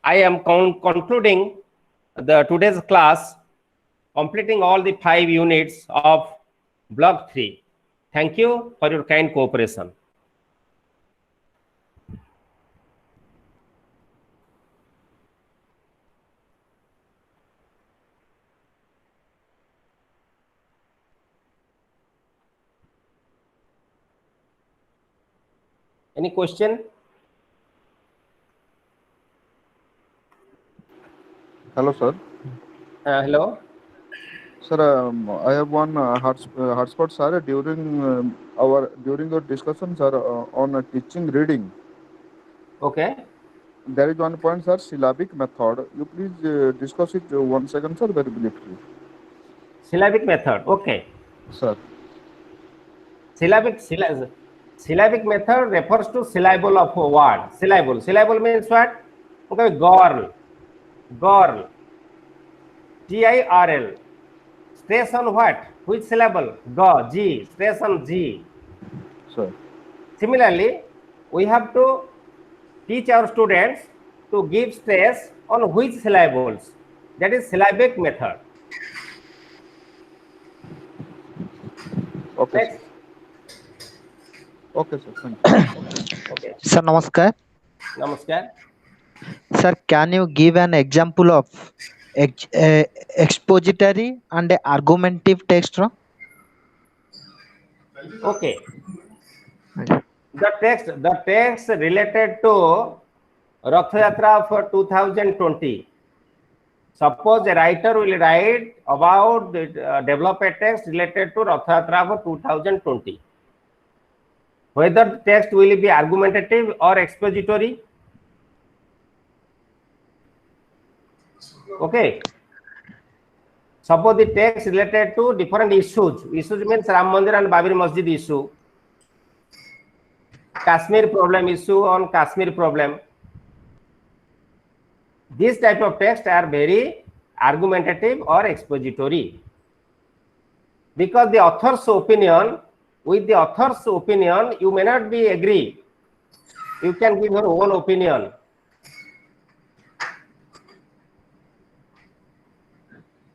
I am concluding the today's class, completing all the 5 units of block 3. Thank you for your kind cooperation. Any question? Hello, sir. Hello. Sir, I have one hotspot, sir. During your discussion, sir, on teaching reading, Okay. there is one point, sir, syllabic method. You please discuss it 1 second, sir, very briefly. Syllabic method. Okay. Sir. Syllabic method refers to syllable of a word. Syllable. Syllable means what? Okay. Girl. Girl. Girl. Stress on what? Which syllable? G. G. Stress on G. Sir. Similarly, we have to teach our students to give stress on which syllables. That is syllabic method. Okay, Next. sir. Okay, sir. Thank you. Okay. Sir, namaskar. Namaskar. Sir, can you give an example of expository and argumentative text? Okay. The text related to Rath Yatra for 2020. Suppose a writer will write about develop a text related to Rath Yatra for 2020. Whether the text will be argumentative or expository. Okay. Suppose the text related to different issues. Issues means Ram Mandir and Babri Masjid issue. Kashmir problem issue on Kashmir problem. These type of texts are very argumentative or expository. Because the author's opinion, with the author's opinion, you may not be agree. You can give your own opinion.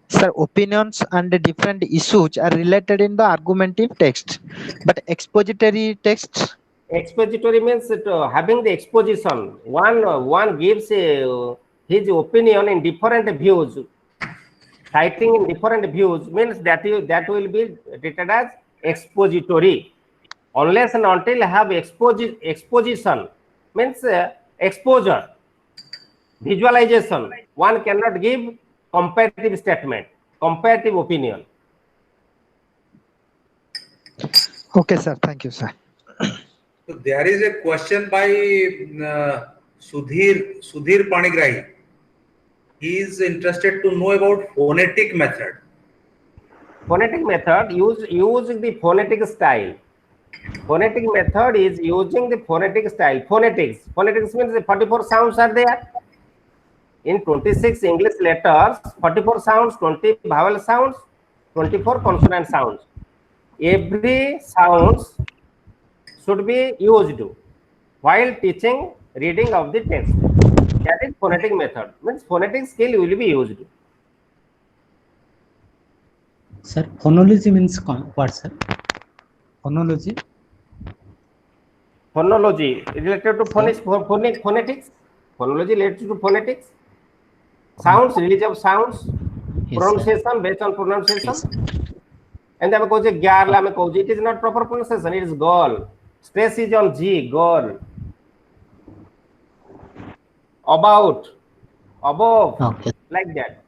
Sir, opinions and the different issues are related in the argumentative text, but expository text. Expository means having the exposition. One gives his opinion in different views. Citing in different views means that will be treated as expository. Unless and until have exposition means exposure, visualization, one cannot give comparative statement, comparative opinion. Okay, sir. Thank you, sir. So there is a question by Sudhir Panigrahi. He is interested to know about phonetic method. Phonetic method using the phonetic style. Phonetic method is using the phonetic style. Phonetics means the 44 sounds are there. In 26 English letters, 44 sounds, 20 vowel sounds, 24 consonant sounds. Every sounds should be used while teaching reading of the text. That is phonetic method. Means phonetic skill will be used. Sir, phonology means what, sir? Phonology? Phonology related to phonetics. Phonology related to phonetics. Sounds, release of sounds, Yes, pronunciation sir. based on pronunciation. Yes, sir. And then it is not proper pronunciation, it is girl. Stress is on G, girl. About, above, Okay. like that.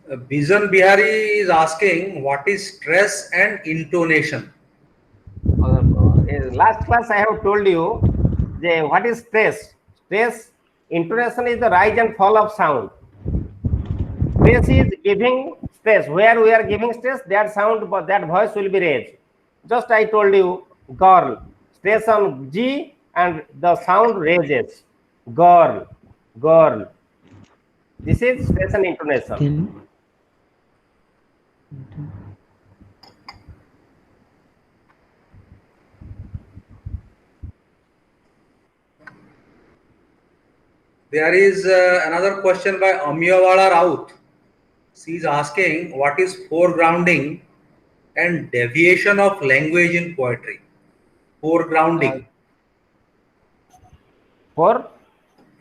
Bijan Bihari is asking what is stress and intonation. Last class I have told you what is stress. Stress, intonation is the rise and fall of sound. Stress is giving stress. Where we are giving stress, that sound, that voice will be raised. Just I told you, girl. Stress on G and the sound raises. Girl, girl. This is stress and intonation. There is another question by Amyawala Raut. She is asking what is foregrounding and deviation of language in poetry. Foregrounding. For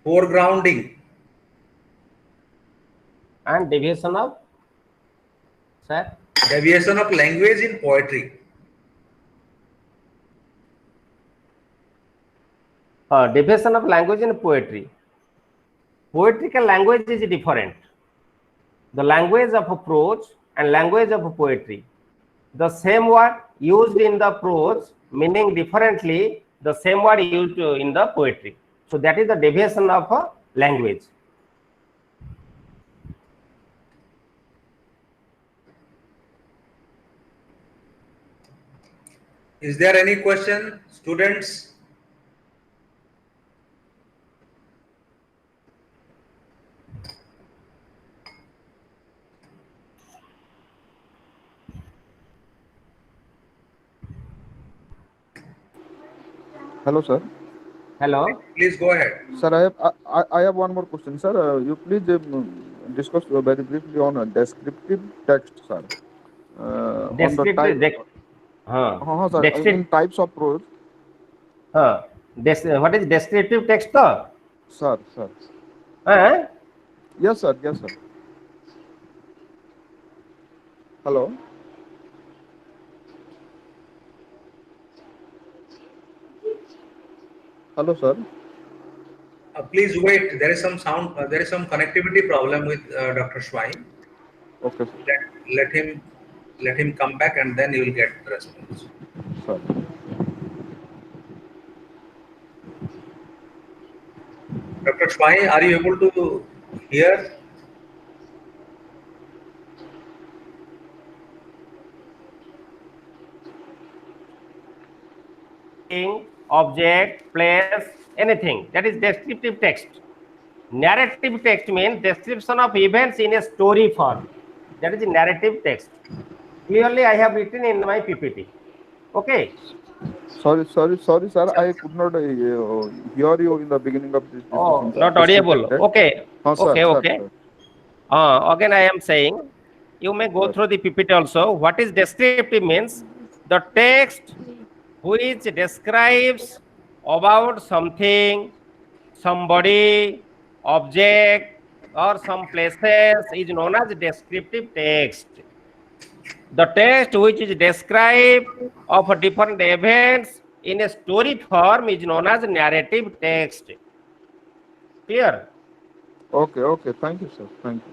Foregrounding. and deviation of, sir? Deviation of language in poetry. Deviation of language in poetry. Poetical language is different. The language of prose and language of poetry. The same word used in the prose meaning differently the same word used in the poetry. So that is the deviation of a language. Is there any question, students? Hello, sir. Hello. Please go ahead. Sir, I have one more question, sir. You please discuss very briefly on descriptive text, sir. On the type, sir, in types of prose. What is descriptive text? Sir. Yes, sir. Yes, sir. Hello. Hello, sir. Please wait. There is some sound. There is some connectivity problem with Dr. Schwein. Okay, sir. Let him come back, and then you will get the response. Sir. Dr. Schwein, are you able to hear? Object, place, anything. That is descriptive text. Narrative text means description of events in a story form. That is narrative text. Clearly, I have written in my PPT. Okay. Sorry, sir. I could not hear you in the beginning of this discussion. Not audible. Okay. Sir, Okay. Sir. Again, I am saying you may go through the PPT also. What is descriptive means? The text which describes about something, somebody, object, or some places is known as descriptive text. The text which is described of different events in a story form is known as narrative text. Clear? Okay. Thank you, sir. Thank you.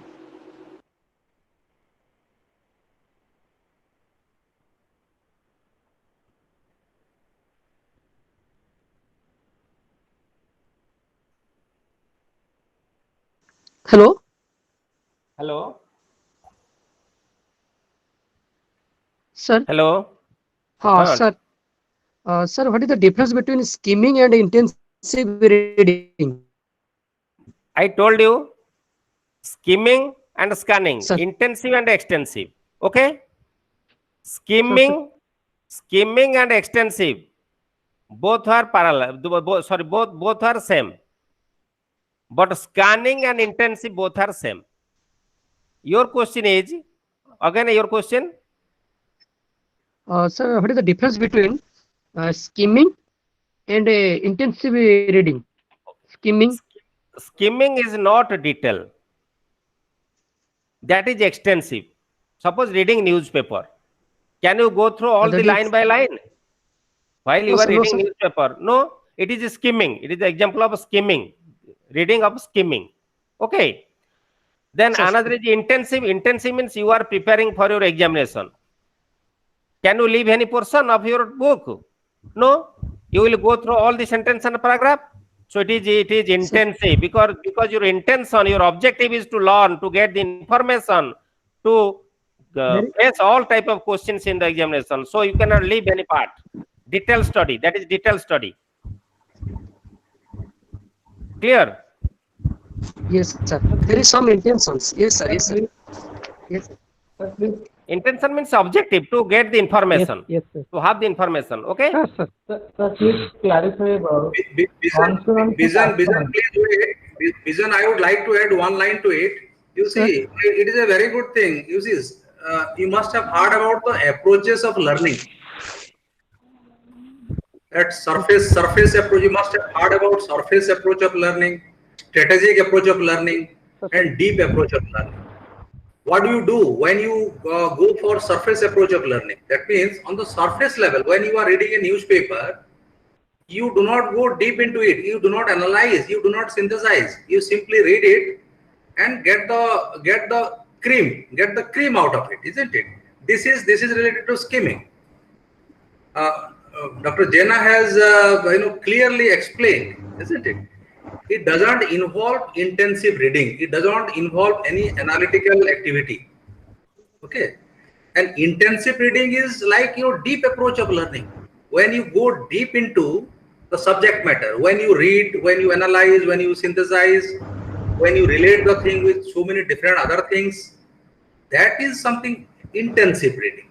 Hello. Hello. Sir. Hello. Sir. Sir, what is the difference between skimming and intensive reading? I told you skimming and scanning, Sir. intensive and extensive. Okay. Skimming and extensive both are parallel. Both are same. But scanning and intensive both are same. Your question is again your question. Sir, what is the difference between skimming and intensive reading? Skimming is not detail. That is extensive. Suppose reading newspaper. Can you go through all the line by line while you are reading newspaper? No, it is skimming. It is the example of skimming, reading of skimming. Okay. Then another is intensive. Intensive means you are preparing for your examination. Can you leave any portion of your book? No, you will go through all the sentence and paragraph. So it is intensive because your intention, your objective is to learn, to get the information, to face all type of questions in the examination. So you cannot leave any part. Detailed study. That is detailed study. Clear? Yes, sir. There is some intentions. Yes, sir. Yes, sir. Yes. Intention means objective to get the information. Yes, sir. To have the information. Okay. Sir, please clarify about Vision, please wait. Vision, I would like to add one line to it. You Sir. see, it is a very good thing. You see, you must have heard about the approaches of learning. At surface approach, you must have heard about surface approach of learning, strategic approach of learning, and deep approach of learning. What do you do when you go for surface approach of learning? That means on the surface level, when you are reading a newspaper, you do not go deep into it. You do not analyze. You do not synthesize. You simply read it and get the cream out of it, isn't it? This is related to skimming. Dr. Jena has clearly explained, isn't it? It doesn't involve intensive reading. It doesn't involve any analytical activity. Okay, and intensive reading is like your deep approach of learning. When you go deep into the subject matter, when you read, when you analyze, when you synthesize, when you relate the thing with so many different other things, that is something intensive reading.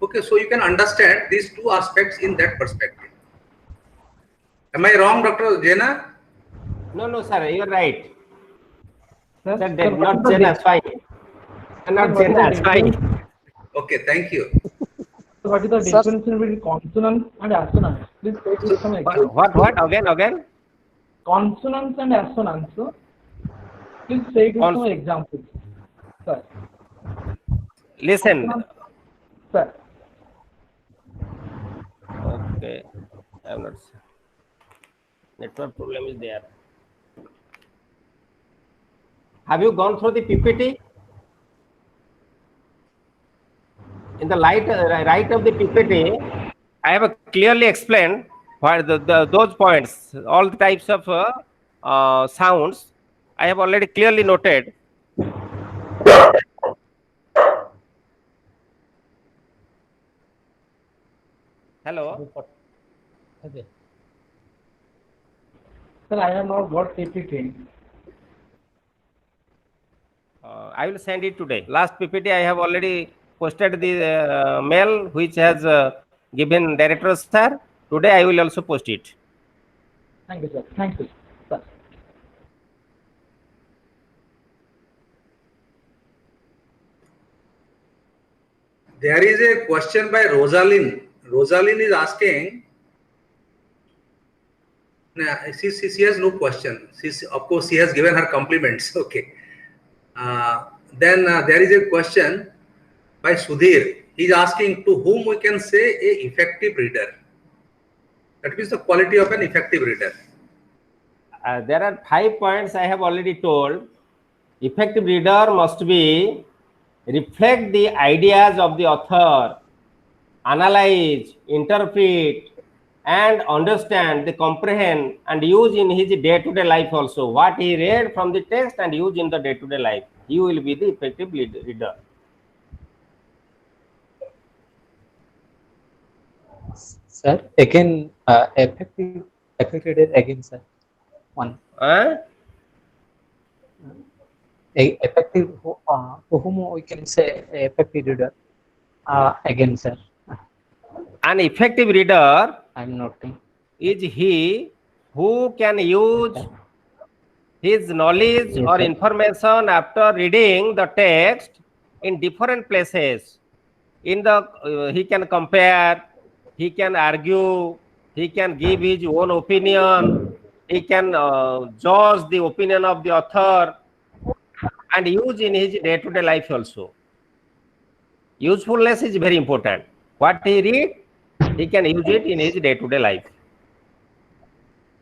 Okay, so you can understand these two aspects in that perspective. Am I wrong, Dr. Jena? No, sir, you're right. Sir, Sir, not Jena, fine. Not Jena, fine. Okay, thank you. What is the difference between consonants and assonants? Please take with some examples. What? Again? Consonants and assonants. Please take with some examples. Sir. Listen. Sir. Okay, I'm not sure. Network problem is there. Have you gone through the PPT? In the right of the PPT, I have clearly explained what those points, all the types of sounds. I have already clearly noted. Hello. Okay. Sir, I have not got PPT. I will send it today. Last PPT I have already posted the mail which has given director sir. Today I will also post it. Thank you, sir. Thank you, sir. There is a question by Rosalind. Rosalind is asking. She has no question. Of course, she has given her compliments. Okay. Then there is a question by Sudhir. He is asking to whom we can say a effective reader. That means the quality of an effective reader. There are 5 points I have already told. Effective reader must be reflect the ideas of the author, analyze, interpret, and understand, the comprehend and use in his day-to-day life also. What he read from the text and use in the day-to-day life. He will be the effective reader. Sir, again, effective reader again, sir. One. Effective, to whom we can say effective reader? Again, sir. An effective reader, I'm noting, is he who can use his knowledge or information after reading the text in different places. In the he can compare, he can argue, he can give his own opinion, he can judge the opinion of the author and use in his day-to-day life also. Usefulness is very important. What he read, he can use it in his day-to-day life.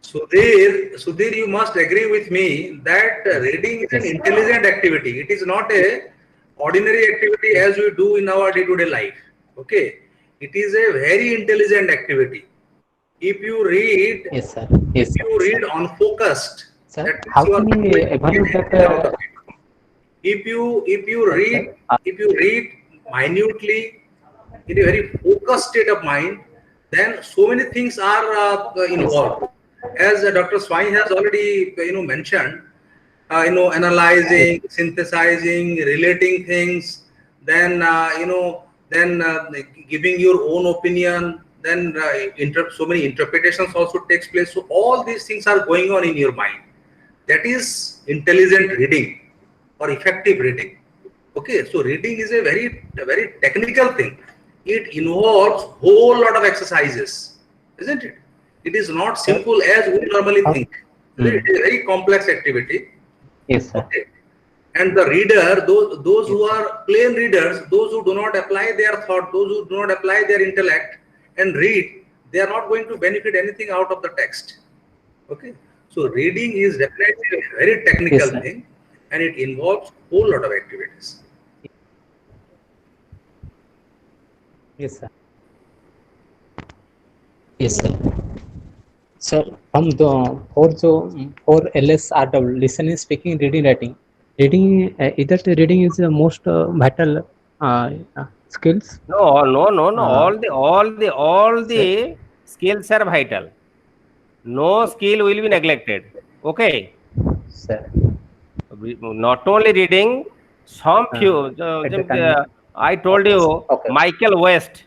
Sudhir, you must agree with me that reading is an intelligent activity. It is not a ordinary activity as we do in our day-to-day life. Okay, it is a very intelligent activity. If you read, if you read unfocused, sir, how can we evaluate that? If you read minutely in a very focused state of mind, then so many things are involved. As Dr. Swami has already mentioned, analyzing, synthesizing, relating things, then giving your own opinion, then so many interpretations also takes place. So all these things are going on in your mind. that is intelligent reading or effective reading. Okay, so reading is a very technical thing. It involves whole lot of exercises, isn't it? It is not simple as we normally think. It is a very complex activity. Yes, sir. Okay. And the reader, those who are plain readers, those who do not apply their thought, those who do not apply their intellect and read, they are not going to benefit anything out of the text. Okay. So reading is definitely a very technical Yes, thing, and it involves whole lot of activities. Yes, sir. Yes, sir. Sir, from the for LSRW, listening, speaking, reading, writing. Reading, either the reading is the most vital skills. No. All the skills are vital. No skill will be neglected. Okay. Sir. Not only reading, some few. At the time I told you, okay. Michael West,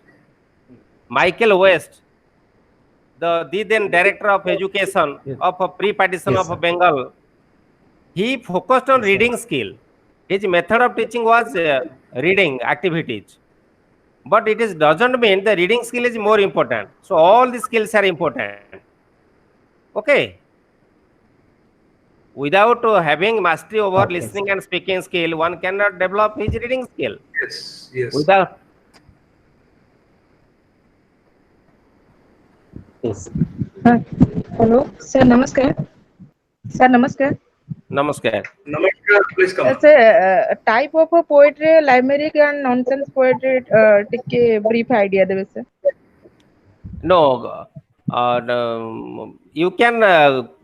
the then director of education of a pre-partition Yes, of sir. Bengal. He focused on Yes, sir. reading skill. His method of teaching was reading activities. But it doesn't mean the reading skill is more important. So all the skills are important. Okay. Without having mastery over Okay, listening sir. and speaking skill, one cannot develop his reading skill. Yes, yes. Without. Yes. Hello, sir. Namaskar. Sir, namaskar. Namaskar. Namaskar, please come. It's a type of a poetry, limerick and nonsense poetry. Take a brief idea, देवे sir. No, you can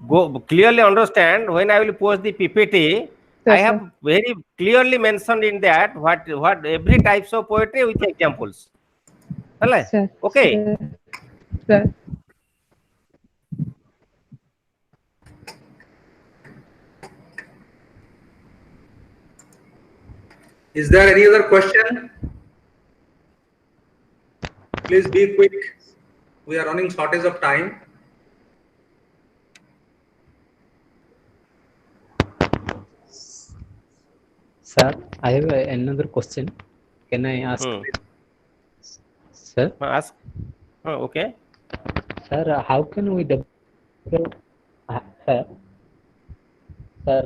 go clearly understand when I will post the PPT. Sir, I have very clearly mentioned in that what every types of poetry with examples. Sir, Okay. Sir. Is there any other question? Please be quick. We are running shortage of time. Sir, I have another question. Can I ask? Sir? Ask. Okay. Sir, how can we develop? Sir? Sir,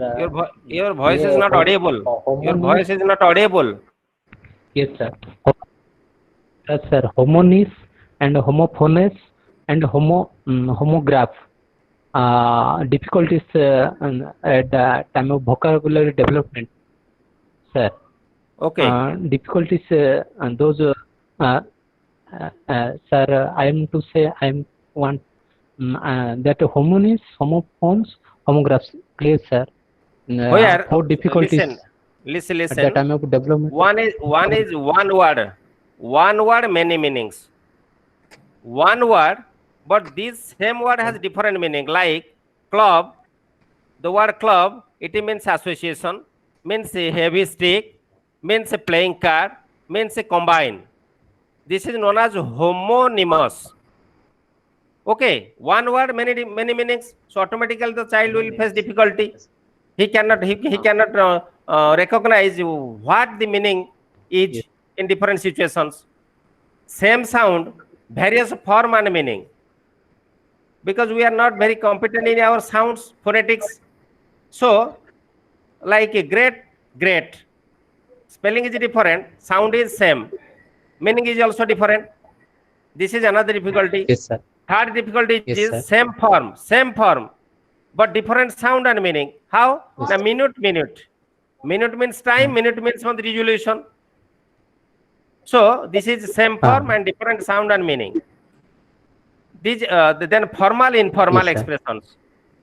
your voice is not audible. Your voice is not audible. Yes, sir. Yes, sir. Homonis and homophones and homograph difficulties at the time of vocabulary development. Sir. Okay. Difficulties and those. Sir, I am to say I want that homonis, homophones, homographs. Clear, sir. Where? How difficulties? Listen. At the time of development. One is one word. One word, many meanings. One word, but this same word has different meaning. Like club, the word club, it means association, means a heavy stick, means a playing card, means a combine. This is known as homonymous. Okay, one word, many meanings. So automatically the child will face difficulty. He cannot recognize what the meaning is in different situations. Same sound, various form and meaning. Because we are not very competent in our sounds, phonetics. So, like a great. Spelling is different, sound is same, meaning is also different. This is another difficulty. Yes, sir. Third difficulty Yes, is sir. same form, but different sound and meaning. How? Yes. The minute. Minute means time, minute means month resolution. So this is same form and different sound and meaning. These then formal, informal Yes, sir. expressions.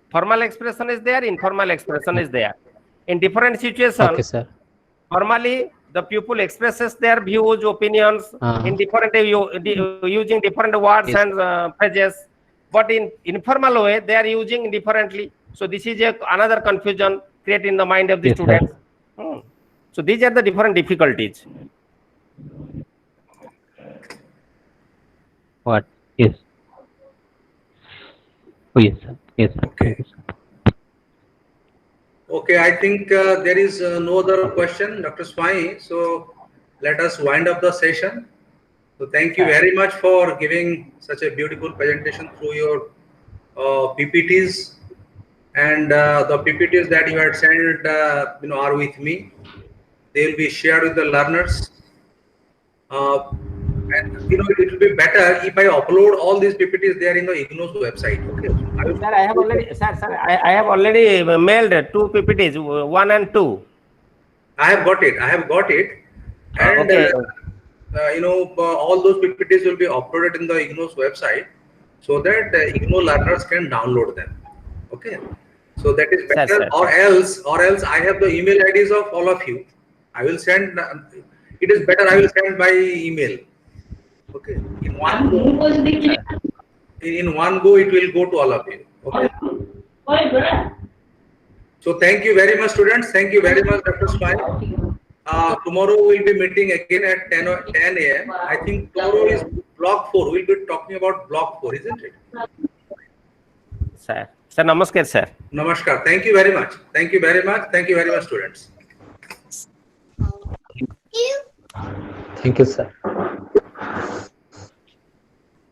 Formal expression is there, informal expression is there. In different situations, Okay, sir. formally the pupil expresses their views, opinions in different using different words and phrases. But in informal way, they are using differently. So this is another confusion created in the mind of the students. So these are the different difficulties. What? Yes. Oh, yes, sir. Yes, sir. Okay. Thank you, sir. Okay, I think there is no other question, Dr. Swami. So let us wind up the session. So thank you very much for giving such a beautiful presentation through your PPTs, and the PPTs that you had sent, are with me. They will be shared with the learners. And it will be better if I upload all these PPTs there in the IGNO's website. Okay. Sir, I have already, I have already mailed 2 PPTs, 1 and 2. I have got it. I have got it. And Okay. all those PPTs will be uploaded in the IGNO's website so that IGNO learners can download them. Okay. So that is better. Sir. Or else I have the email IDs of all of you. I will send. It is better I will send by email. Okay. In one go, it will go to all of you. Okay. So thank you very much, students. Thank you very much, Dr. Swami. Tomorrow we'll be meeting again at 10 a.m. I think tomorrow is block 4. We'll be talking about block 4, isn't it? Sir, namaskar, sir. Namaskar. Thank you very much. Thank you very much. Thank you very much, students. Thank you, sir.